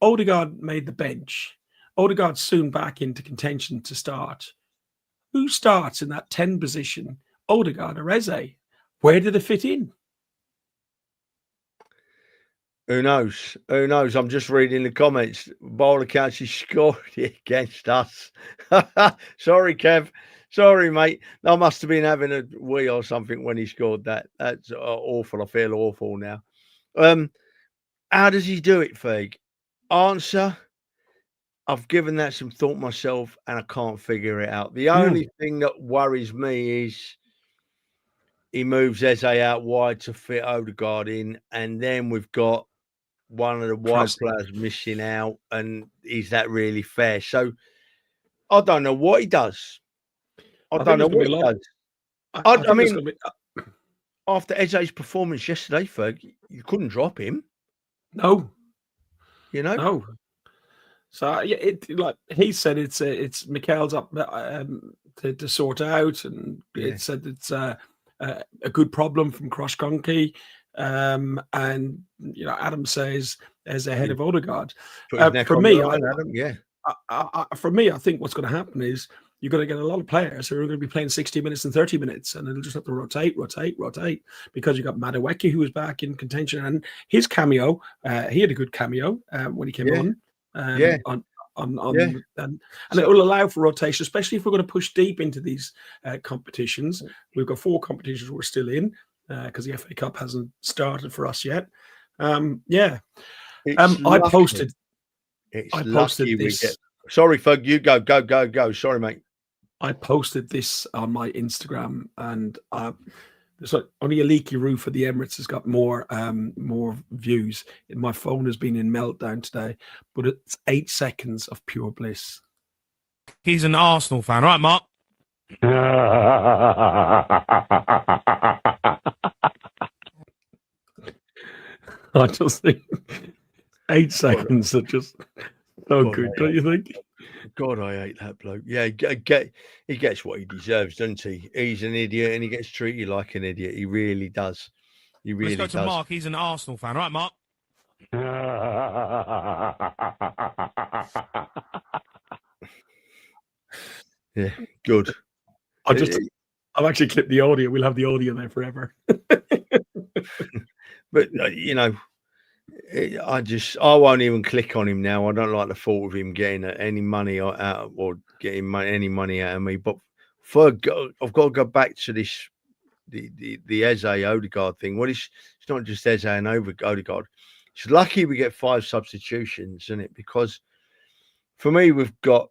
Odegaard made the bench. Odegaard's soon back into contention to start. Who starts in that 10 position, Odegaard or Eze? Where do they fit in? Who knows? Who knows? I'm just reading the comments. Bowler County scored against us. Sorry, Kev. Sorry, mate. I must have been having a wee or something when he scored that. That's awful. I feel awful now. How does he do it, Ferg? Answer: I've given that some thought myself, and I can't figure it out. The only thing that worries me is he moves Eze out wide to fit Odegaard in, and then we've got one of the wide players missing out, and is that really fair? So I don't know what he does. I don't know what he does. I mean, after Eze's performance yesterday, Ferg, you couldn't drop him. No. No. So like he said, it's Mikel's up to sort out, and it said it's a good problem from Cross Conky, and Adam says as ahead of Odegaard. For me, I think what's going to happen is you're going to get a lot of players who are going to be playing 60 minutes and 30 minutes, and it'll just have to rotate, because you got Madueke, who was back in contention, and his cameo, he had a good cameo when he came on. And it will allow for rotation, especially if we're going to push deep into these competitions. We've got 4 competitions we're still in because the FA Cup hasn't started for us yet. I posted this. Sorry, Fug, you go. Sorry, mate. I posted this on my Instagram, and there's only a leaky roof of the Emirates has got more views. My phone has been in meltdown today, but it's 8 seconds of pure bliss. He's an Arsenal fan, right, Mark? I just think 8 seconds are just so God, good, don't you think? God, I hate that bloke. Yeah, he gets what he deserves, doesn't he? He's an idiot and he gets treated like an idiot. He really does. He really Let's go to does. Mark. He's an Arsenal fan, right, Mark? Yeah, good. I've actually clipped the audio. We'll have the audio there forever. But I won't even click on him now. I don't like the thought of him getting any money out or getting any money out of me. But I've got to go back to this the Eze Odegaard thing. Well, it's not just Eze and Odegaard. It's lucky we get 5 substitutions, isn't it? Because for me, we've got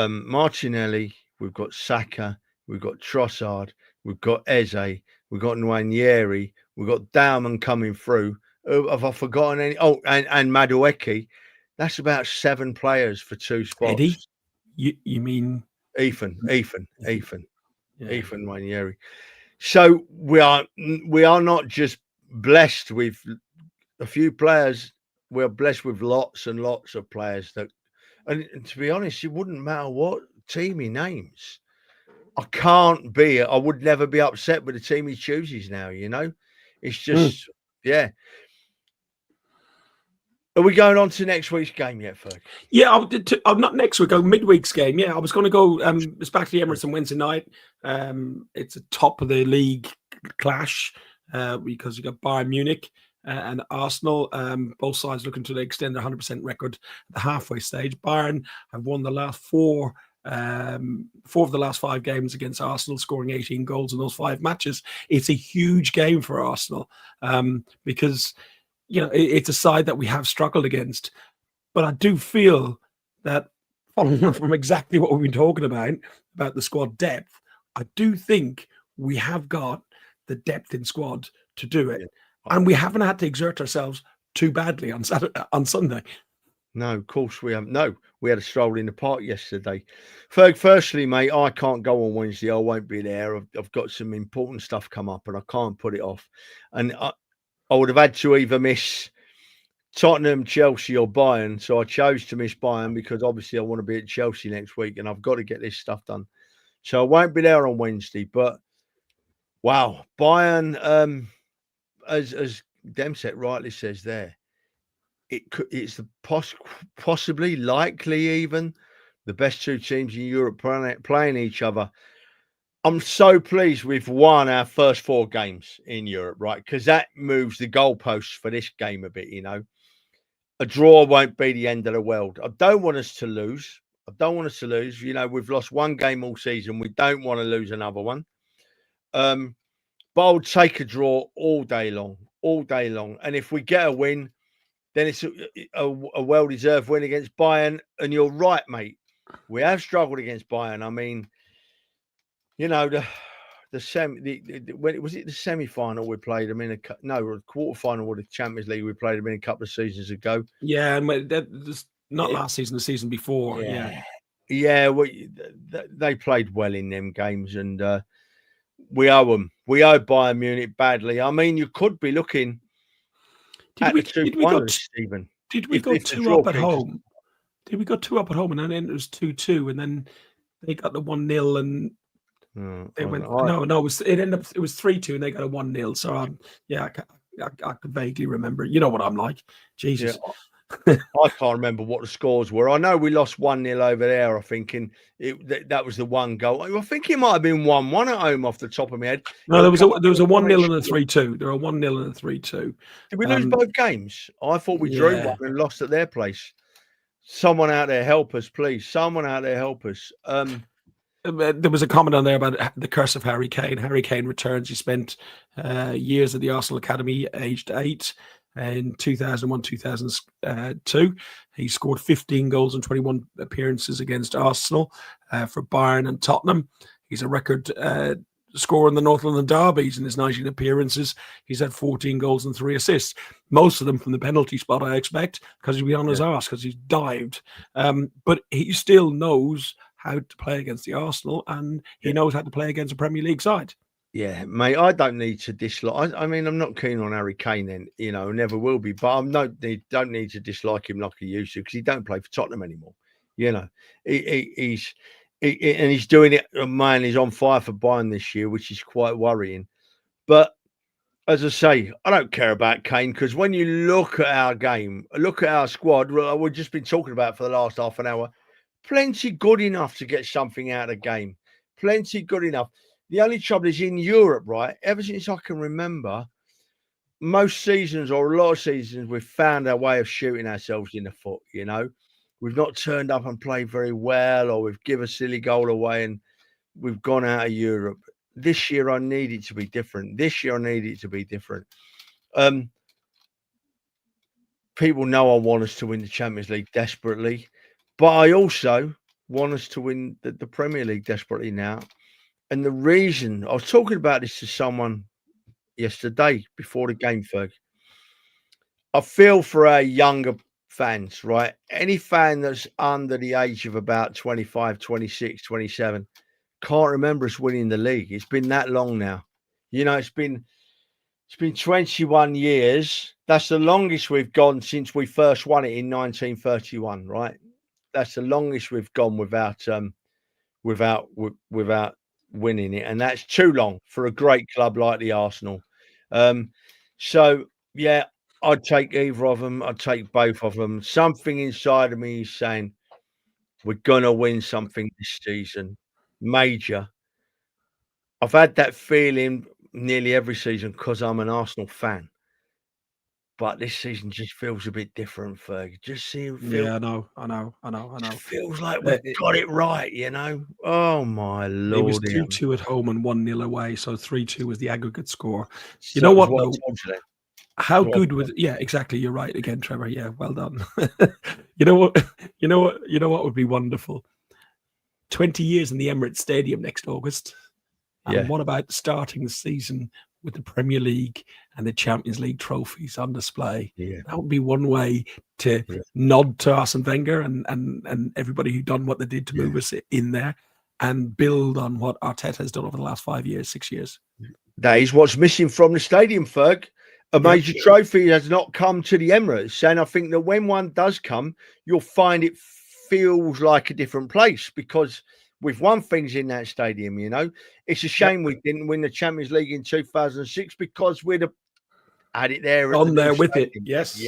Martinelli, we've got Saka, we've got Trossard, we've got Eze, we've got Nwaneri, we've got Dauman coming through. Have I forgotten any? Oh, and Madueke. That's about 7 players for 2 spots. Eddie, you mean Ethan Yeah. Nwaneri. So we are not just blessed with a few players. We're blessed with lots and lots of players that, and to be honest, it wouldn't matter what team he names. I would never be upset with the team he chooses now, It's just, yeah. Are we going on to next week's game yet, Ferg? Yeah, I'm not next week. Midweek's game. Yeah, I was going to go. It's back to the Emirates on Wednesday night. It's a top of the league clash because you got Bayern Munich and Arsenal. Both sides looking to extend their 100% record at the halfway stage. Bayern have won the last 4 of the last 5 games against Arsenal, scoring 18 goals in those 5 matches. It's a huge game for Arsenal because it's a side that we have struggled against. But I do feel that, following on from exactly what we've been talking about the squad depth, I do think we have got the depth in squad to do it. And we haven't had to exert ourselves too badly on Sunday. No, of course we haven't. No, we had a stroll in the park yesterday. Ferg, firstly, mate, I can't go on Wednesday. I won't be there. I've got some important stuff come up and I can't put it off. And I would have had to either miss Tottenham, Chelsea or Bayern. So I chose to miss Bayern because obviously I want to be at Chelsea next week and I've got to get this stuff done. So I won't be there on Wednesday. But, wow, Bayern, as Demsek rightly says there, it's possibly, likely even, the best 2 teams in Europe playing each other. I'm so pleased we've won our first 4 games in Europe, right? Because that moves the goalposts for this game a bit, A draw won't be the end of the world. I don't want us to lose. We've lost 1 game all season. We don't want to lose another one. But I'll take a draw all day long. And if we get a win, then it's a well-deserved win against Bayern. And you're right, mate. We have struggled against Bayern. I mean, the semi-final we played them in a quarter-final with the Champions League we played them in a couple of seasons ago. Yeah, and not last season, the season before. Yeah. They played well in them games, and we owe them. We owe Bayern Munich badly. I mean, you could be looking at the 2-1, Stephen. Did we go 2 up at home? Did we go 2 up at home and then it was 2-2 and then they got the 1-0 and they went it was 3-2 and they got a 1-0. So I could vaguely remember. You know what I'm like, Jesus. Yeah. I can't remember what the scores were. I know we lost 1-0 over there. I'm thinking that was the 1 goal. I think it might have been 1-1 at home off the top of my head. No, there was a 1-0 and a 3-2. There were 1-0 and a 3-2. Did we lose both games? I thought we drew 1 and lost at their place. Someone out there help us, please. Someone out there help us. There was a comment on there about the curse of Harry Kane. Harry Kane returns. He spent years at the Arsenal Academy, aged 8. In 2001, 2002, he scored 15 goals and 21 appearances against Arsenal for Bayern and Tottenham. He's a record scorer in the North London derbies in his 19 appearances. He's had 14 goals and 3 assists, most of them from the penalty spot, I expect, because he'll be on his arse because he's dived. But he still knows how to play against the Arsenal, and he knows how to play against a Premier League side. Yeah, mate, I don't need to dislike. I mean, I'm not keen on Harry Kane, then, never will be. But I don't need to dislike him like I used to, because he don't play for Tottenham anymore. He's doing it. Man, he's on fire for Bayern this year, which is quite worrying. But as I say, I don't care about Kane, because when you look at our game, look at our squad, we've just been talking about for the last half an hour, plenty good enough to get something out of the game. Plenty good enough. The only trouble is in Europe, right? Ever since I can remember, most seasons or a lot of seasons, we've found our way of shooting ourselves in the foot, We've not turned up and played very well, or we've given a silly goal away and we've gone out of Europe. This year, I need it to be different. People know I want us to win the Champions League desperately, but I also want us to win the Premier League desperately now. And the reason, I was talking about this to someone yesterday before the game, Ferg. I feel for our younger fans, right? Any fan that's under the age of about 25, 26, 27 can't remember us winning the league. It's been that long now. It's been 21 years. That's the longest we've gone since we first won it in 1931, right? That's the longest we've gone without winning it, and that's too long for a great club like the Arsenal. So yeah, I'd take either of them. I'd take both of them. Something inside of me is saying we're gonna win something this season, major. I've had that feeling nearly every season because I'm an Arsenal fan, but this season just feels a bit different, Ferg. Yeah, I know. Just feels like we've got it right, Oh my Lord! It was 2-2 at home and 1-0 away, so 3-2 was the aggregate score. So You know what, I though? told you then. How good was? Yeah, exactly. You're right again, Trevor. Yeah, well done. You know what would be wonderful? 20 years in the Emirates Stadium next August. And Yeah. what about starting the season with the Premier League and the Champions League trophies on display? Yeah. That would be one way to nod to Arsene Wenger and everybody who done what they did to move us in there, and build on what Arteta has done over the last 5 years, 6 years. That is what's missing from the stadium, Ferg. A major trophy has not come to the Emirates, and I think that when one does come, you'll find it feels like a different place, because we've won things in that stadium. It's a shame we didn't win the Champions League in 2006, because we'd have had it there on there with it. Yes.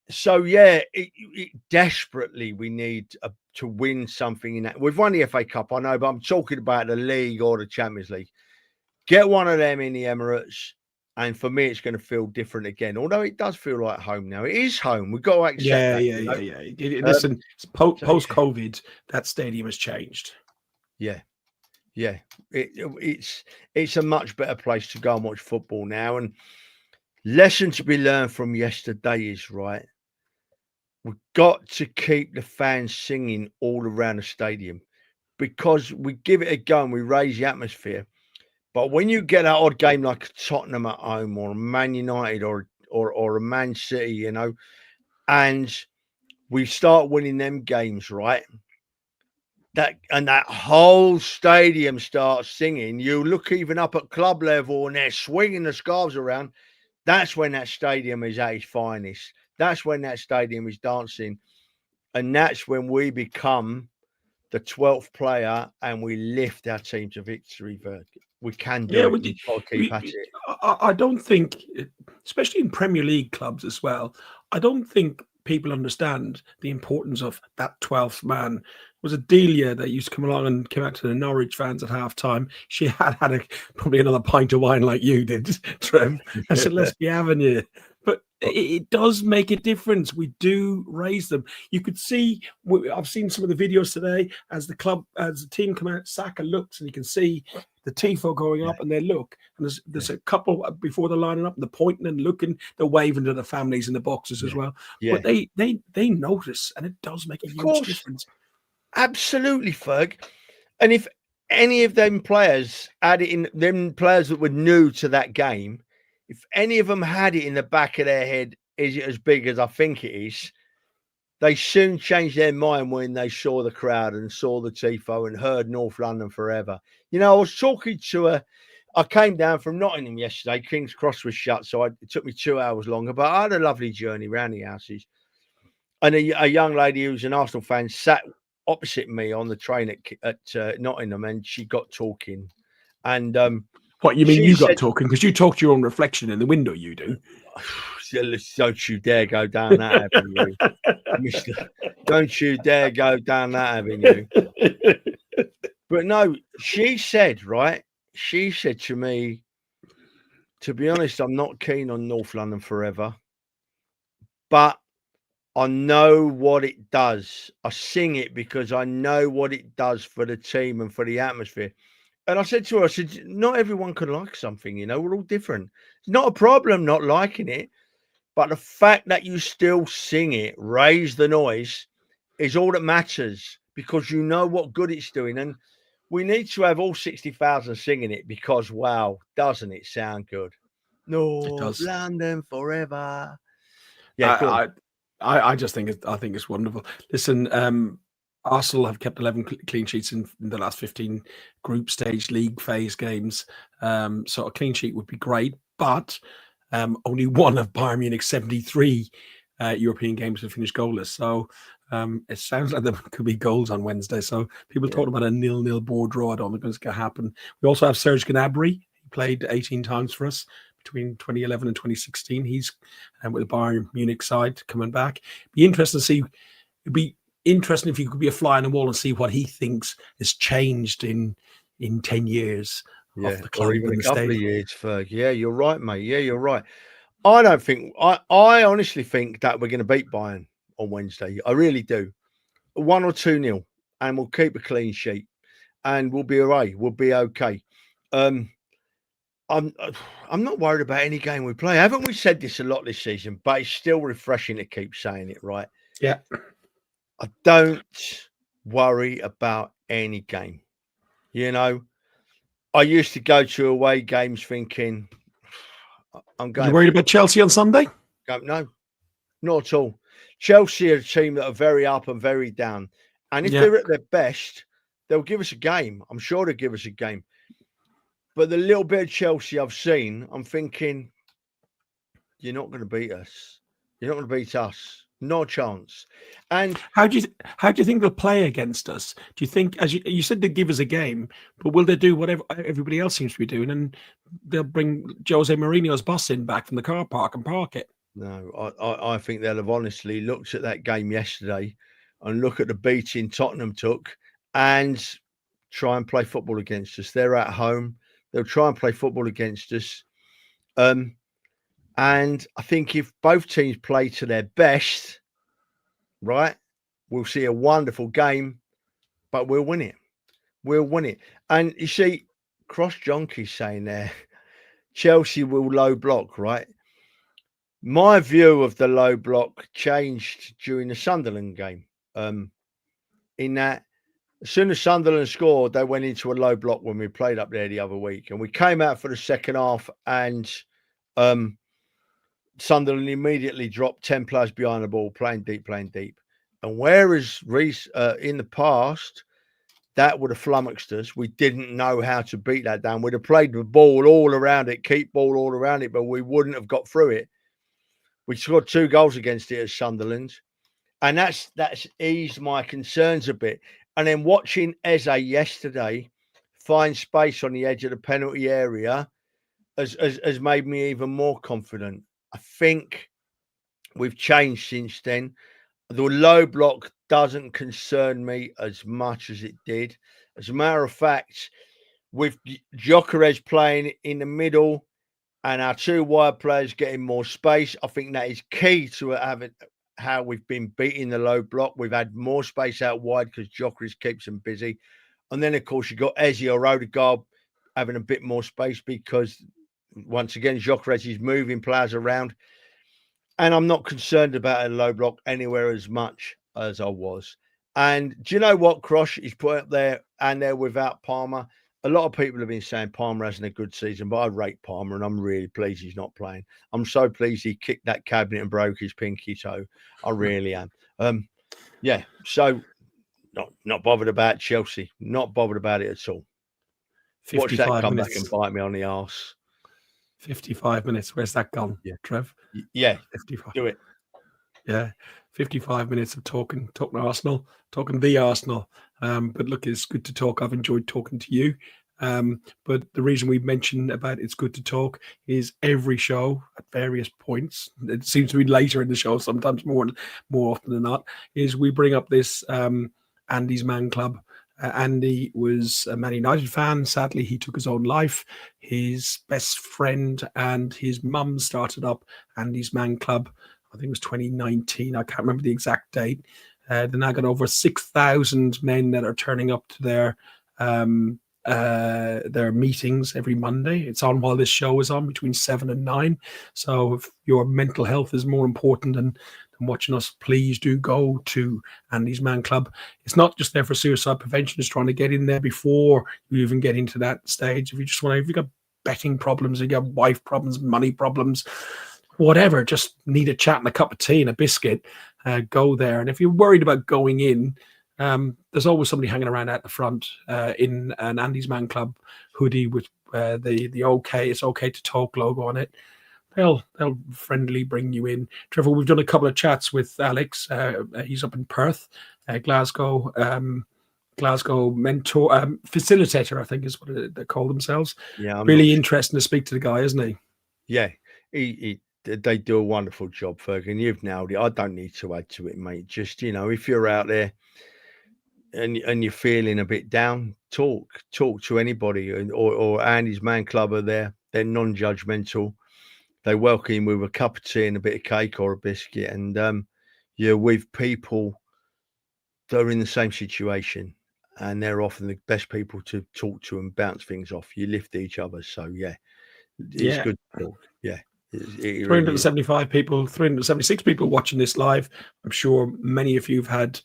So yeah, it desperately we need to win something in that. We've won the FA Cup, I know, but I'm talking about the league or the Champions League. Get one of them in the Emirates, and for me, it's going to feel different again. Although it does feel like home now. It is home. We've got to accept that. Yeah. Listen, post-COVID, that stadium has changed. Yeah. It's a much better place to go and watch football now. And lesson to be learned from yesterday is, right, we've got to keep the fans singing all around the stadium, because we give it a go and we raise the atmosphere. But when you get that odd game like a Tottenham at home, or a Man United, or a Man City, and we start winning them games, right? That whole stadium starts singing. You look even up at club level and they're swinging the scarves around. That's when that stadium is at its finest. That's when that stadium is dancing. And that's when we become the 12th player and we lift our team to victory. We can do it. We've got to keep at it. I don't think, especially in Premier League clubs as well, I don't think people understand the importance of that 12th man. Was it Delia that used to come along and came out to the Norwich fans at halftime? She had probably another pint of wine like you did, Trev. I said, let's be having you. But it does make a difference. We do raise them. You could see, I've seen some of the videos today as the team come out, Saka looks, and you can see the tifo going up, and they look, and there's a couple before they're lining up, and they're pointing and looking, they're waving to the families in the boxes as well. Yeah. But they notice, and it does make a huge difference. Absolutely, Ferg. And if any of them players had it in, them players that were new to that game, if any of them had it in the back of their head, is it as big as I think it is? They soon changed their mind when they saw the crowd and saw the tifo and heard North London forever. You know, I was talking to I came down from Nottingham yesterday. King's Cross was shut, so it took me 2 hours longer, but I had a lovely journey around the houses. And a young lady who's an Arsenal fan sat opposite me on the train at Nottingham, and she got talking. And What, you mean she you got said, talking? Because you talk to your own reflection in the window, you do. don't you dare go down that avenue, mister. Don't you dare go down that avenue. But no, she said to me, to be honest, I'm not keen on North London forever, but I know what it does. I sing it because I know what it does for the team and for the atmosphere. And I said to her, not everyone can like something, you know, we're all different. It's not a problem not liking it, but the fact that you still sing it, raise the noise, is all that matters, because you know what good it's doing. And we need to have all 60,000 singing it, because, wow, doesn't it sound good? North London forever. Yeah, go on. I just think it's wonderful. Listen, Arsenal have kept 11 clean sheets in the last 15 group stage league phase games. So a clean sheet would be great, but only one of Bayern Munich's 73 European games have finished goalless. So it sounds like there could be goals on Wednesday. So people talking about a 0-0 board draw. I don't think it's going to happen. We also have Serge Gnabry. He played 18 times for us between 2011 and 2016. He's with the Bayern Munich side coming back. Be interesting to see. It'd be interesting if you could be a fly on the wall and see what he thinks has changed in 10 years of the club, or even and a the couple of state. years, Ferg. Yeah, you're right, mate. Yeah, you're right. I honestly think that we're going to beat Bayern on Wednesday. I really do. 1 or 2-0, and we'll keep a clean sheet, and we'll be all right. We'll be okay. I'm not worried about any game we play. Haven't we said this a lot this season? But it's still refreshing to keep saying it, right? Yeah. I don't worry about any game. You know, I used to go to away games thinking, I'm going. You worried about Chelsea on Sunday? No, not at all. Chelsea are a team that are very up and very down. And if they're at their best, they'll give us a game. I'm sure they'll give us a game. But the little bit of Chelsea I've seen, I'm thinking, you're not going to beat us. You're not going to beat us. No chance. And how do you think they'll play against us? Do you think, as you said, they give us a game, but will they do whatever everybody else seems to be doing, and they'll bring Jose Mourinho's bus in back from the car park and park it? No, I think they'll have honestly looked at that game yesterday and look at the beating Tottenham took and try and play football against us. They're at home. They'll try and play football against us. And I think if both teams play to their best, right, we'll see a wonderful game, but we'll win it. We'll win it. And you see, Cross Jonkey's saying there, Chelsea will low block, right? My view of the low block changed during the Sunderland game. In that, as soon as Sunderland scored, they went into a low block when we played up there the other week. And we came out for the second half, and Sunderland immediately dropped 10 players behind the ball, playing deep. And whereas in the past, that would have flummoxed us. We didn't know how to beat that down. We'd have played the ball all around it, keep ball all around it, but we wouldn't have got through it. We scored 2 goals against it as Sunderland. And that's eased my concerns a bit. And then watching Eze yesterday find space on the edge of the penalty area has made me even more confident. I think we've changed since then. The low block doesn't concern me as much as it did. As a matter of fact, with Gyökeres playing in the middle and our 2 wide players getting more space, I think that is key to having how we've been beating the low block. We've had more space out wide because Gyökeres keeps them busy. And then, of course, you've got Eze or Odegaard having a bit more space because, once again, Gyökeres is moving players around. And I'm not concerned about a low block anywhere as much as I was. And do you know what Crosh is put up there and they're without Palmer? A lot of people have been saying Palmer hasn't a good season, but I rate Palmer and I'm really pleased he's not playing. I'm so pleased he kicked that cabinet and broke his pinky toe. I really am. Yeah, so not bothered about Chelsea. Not bothered about it at all. Watch that 55 come minutes. back and bite me on the arse. 55 minutes. Where's that gone, Trev? Yeah, 55. do it. Yeah, 55 minutes of talking Arsenal, talking the Arsenal. But look, it's good to talk. I've enjoyed talking to you. But the reason we mentioned about it's good to talk is every show at various points, it seems to be later in the show, sometimes more often than not, is we bring up this Andy's Man Club. Andy was a Man United fan. Sadly, he took his own life. His best friend and his mum started up Andy's Man Club. I think it was 2019. I can't remember the exact date. They've now got over 6,000 men that are turning up to their meetings every Monday. It's on while this show is on between 7 and 9. So if your mental health is more important than watching us, please do go to Andy's Man Club. It's not just there for suicide prevention. It's trying to get in there before you even get into that stage. If you've got betting problems, if you got wife problems, money problems, whatever, just need a chat and a cup of tea and a biscuit, go there. And if you're worried about going in, there's always somebody hanging around at the front in an Andy's Man Club hoodie with the OK, it's okay to talk logo on it. They'll friendly bring you in. Trevor, we've done a couple of chats with Alex. He's up in Perth, Glasgow mentor, facilitator, I think is what they call themselves. Yeah, really interesting to speak to the guy, isn't he? Yeah, they do a wonderful job, Fergus. You've nailed it. I don't need to add to it, mate. Just, if you're out there and you're feeling a bit down, talk to anybody, or Andy's Man Club are there. They're non-judgmental. They welcome you with a cup of tea and a bit of cake or a biscuit, and you're with people that are in the same situation, and they're often the best people to talk to and bounce things off. You lift each other, so yeah, it's good to talk. Yeah. 375 people, 376 people watching this live. I'm sure many of you have had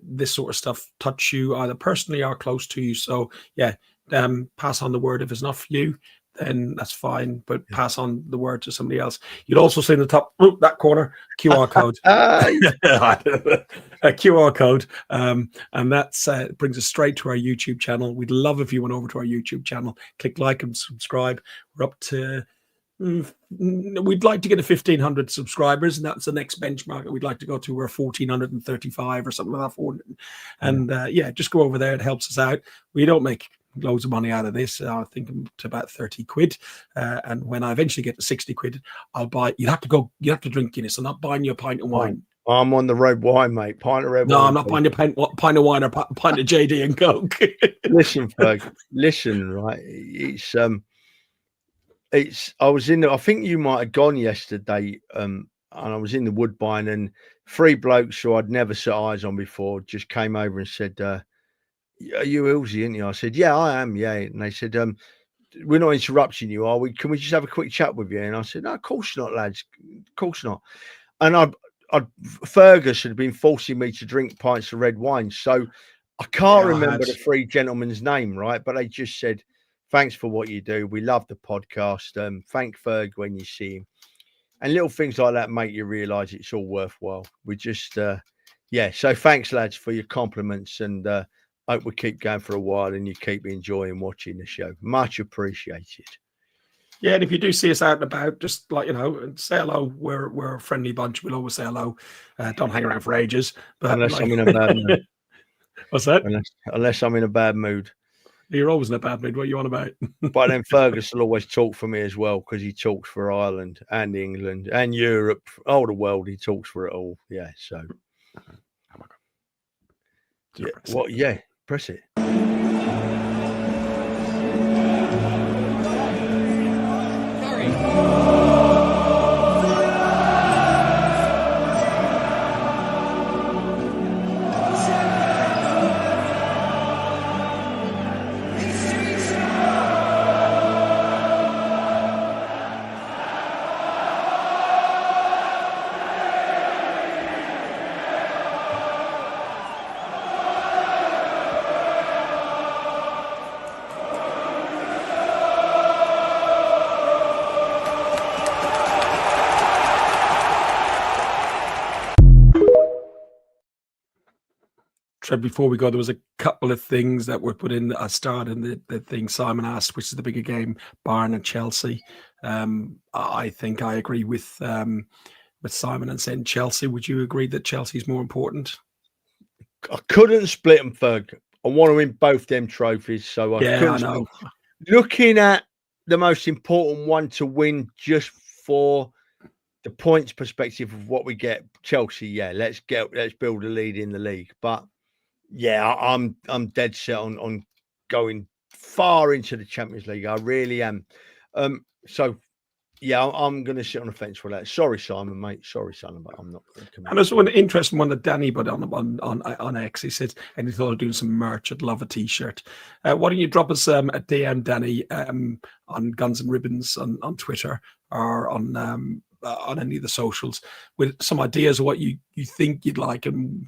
this sort of stuff touch you either personally or close to you. So yeah, pass on the word. If it's not for you, then that's fine, but pass on the word to somebody else. You'd also see in the top that corner QR code. A QR code, and that's brings us straight to our YouTube channel. We'd love if you went over to our YouTube channel, click like and subscribe. We're up to we'd like to get to 1,500 subscribers, and that's the next benchmark that we'd like to go to. We're 1,435 or something like that. And just go over there. It helps us out. We don't make loads of money out of this. I think I'm to about 30 quid. And when I eventually get to 60 quid, I'll buy. You have to drink Guinness. I'm not buying you a pint of wine. I'm on the red wine, mate. Pint of red wine. No, I'm not buying you a pint of wine or pint of JD and Coke. Listen, Ferg. Listen, right? I was in. I think you might have gone yesterday. And I was in the Woodbine, and 3 blokes who I'd never set eyes on before just came over and said, "Are you Ilsey, aren't you?" I said, "Yeah, I am." Yeah, and they said, "We're not interrupting you, are we? Can we just have a quick chat with you?" And I said, "No, of course not, lads. Of course not." And Fergus had been forcing me to drink pints of red wine, so I can't remember the 3 gentlemen's name, right? But they just said, "Thanks for what you do. We love the podcast. Thank Ferg when you see him." And little things like that make you realise it's all worthwhile. We just, So thanks, lads, for your compliments, and hope we keep going for a while and you keep enjoying watching the show. Much appreciated. Yeah, and if you do see us out and about, just say hello. We're a friendly bunch. We'll always say hello. Don't hang around for ages. But unless I'm in a bad mood. What's that? Unless I'm in a bad mood. You're always in a bad mood. What are you on about? But then Fergus will always talk for me as well, because he talks for Ireland and England and Europe, all the world. He talks for it all. Yeah. So. Oh my God. Yeah. Press it. Trev, before we go, there was a couple of things that were put in. I started in the thing Simon asked, which is the bigger game, Bayern and Chelsea. I think I agree with Simon and saying Chelsea. Would you agree that Chelsea is more important? I couldn't split them, Ferg. I want to win both them trophies, so I couldn't. I know. Looking at the most important one to win, just for the points perspective of what we get, Chelsea. Yeah, let's build a lead in the league. But yeah, I'm dead set on going far into the Champions League. I really am. So yeah, I'm going to sit on the fence for that. Sorry, Simon, mate. Sorry, son, but I'm not going to commit. And there's one interesting one that Danny put on X. He said, and he thought of doing some merch. I'd love a T-shirt. Why don't you drop us a DM, Danny, on Guns and Ribbons on Twitter or on any of the socials with some ideas of what you think you'd like. And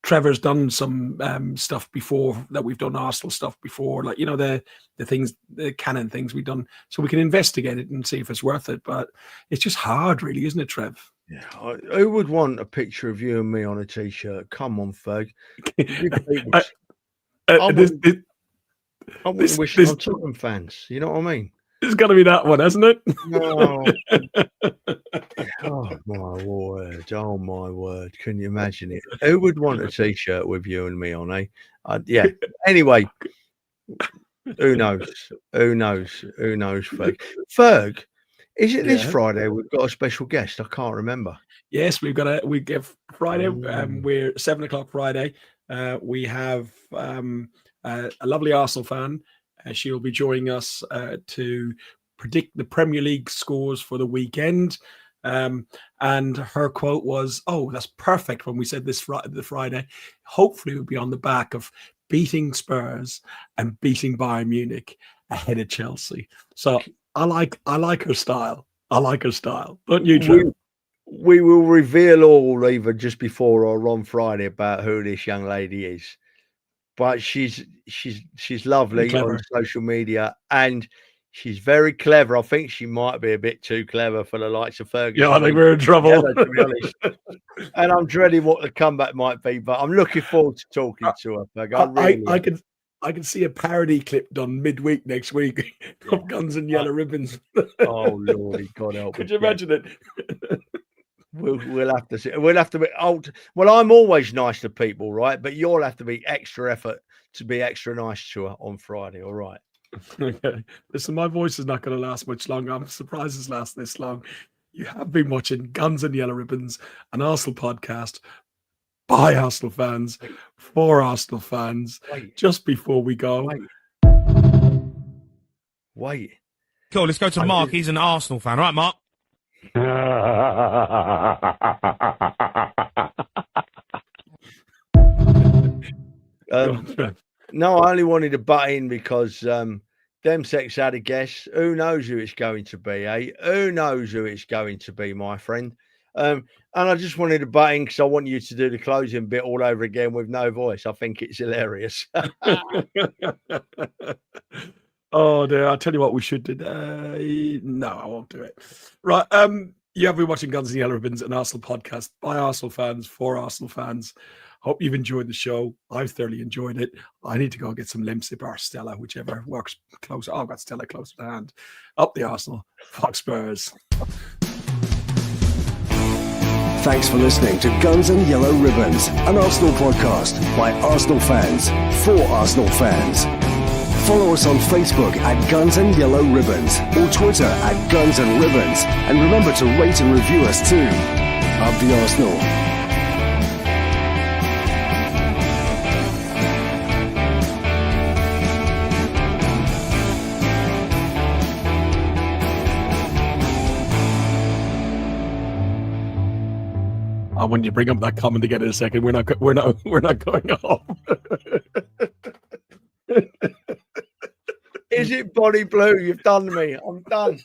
Trevor's done some stuff before that we've done Arsenal stuff before, like the things, the canon things we've done, so we can investigate it and see if it's worth it. But it's just hard, really, isn't it, Trev? Yeah, who would want a picture of you and me on a T-shirt? Come on, Ferg. I wouldn't wish it on Tottenham fans. You know what I mean? It's got to be that one, hasn't it? No. Oh my word! Oh my word! Can you imagine it? Who would want a T-shirt with you and me on? Yeah. Anyway, who knows? Who knows? Who knows? Ferg, is it this Friday? We've got a special guest. I can't remember. Yes, we give Friday. We're 7:00 Friday. We have a lovely Arsenal fan. She'll be joining us to predict the Premier League scores for the weekend. And her quote was, "Oh, that's perfect." When we said this the Friday, hopefully we'll be on the back of beating Spurs and beating Bayern Munich ahead of Chelsea. So I like her style. I like her style. Don't you, Drew? We will reveal all either just before or on Friday about who this young lady is. But she's lovely on social media, and she's very clever. I think she might be a bit too clever for the likes of Ferguson. Yeah, I think we're in trouble. To be honest. And I'm dreading what the comeback might be, but I'm looking forward to talking to her. I can see a parody clip done midweek next week of Guns and Yellow Ribbons. Oh Lordy, God help! Could you imagine it? We'll have to see. We'll have to be old. Well, I'm always nice to people, right? But you'll have to be extra effort to be extra nice to her on Friday. All right. Okay. Listen, my voice is not going to last much longer. I'm surprised it's lasted this long. You have been watching Guns and Yellow Ribbons, an Arsenal podcast by Arsenal fans for Arsenal fans. Just before we go, wait. Cool. Let's go to Mark. He's an Arsenal fan. All right, Mark. No, I only wanted to butt in because them sex had a guess. Who knows who it's going to be, eh? Who knows who it's going to be, my friend? And I just wanted to butt in because I want you to do the closing bit all over again with no voice. I think it's hilarious. Oh dear, I'll tell you what we should do. No, I won't do it. Right. You have been watching Guns and Yellow Ribbons, an Arsenal podcast by Arsenal fans for Arsenal fans. Hope you've enjoyed the show. I've thoroughly enjoyed it. I need to go get some Limsip or Stella, whichever works closer. Oh, I've got Stella closer to hand. Up the Arsenal. Fox Spurs. Thanks for listening to Guns and Yellow Ribbons, an Arsenal podcast by Arsenal fans for Arsenal fans. Follow us on Facebook at Guns and Yellow Ribbons or Twitter at Guns and Ribbons. And remember to rate and review us too. Up the Arsenal. When you bring up that comment again in a second, we're not going off. Is it body blue? You've done me. I'm done.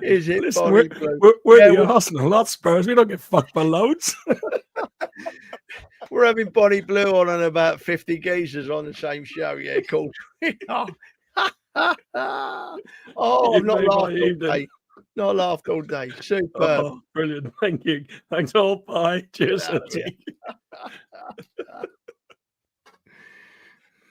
Is it body blue? We're the Arsenal, not Spurs. We don't get fucked by loads. We're having body blue on and about 50 geezers on the same show. Yeah, of course. Oh, I'm not laughing. Not laughed all day. Superb. Oh, brilliant. Thank you. Thanks all. Bye. Cheers. out of here. Santi.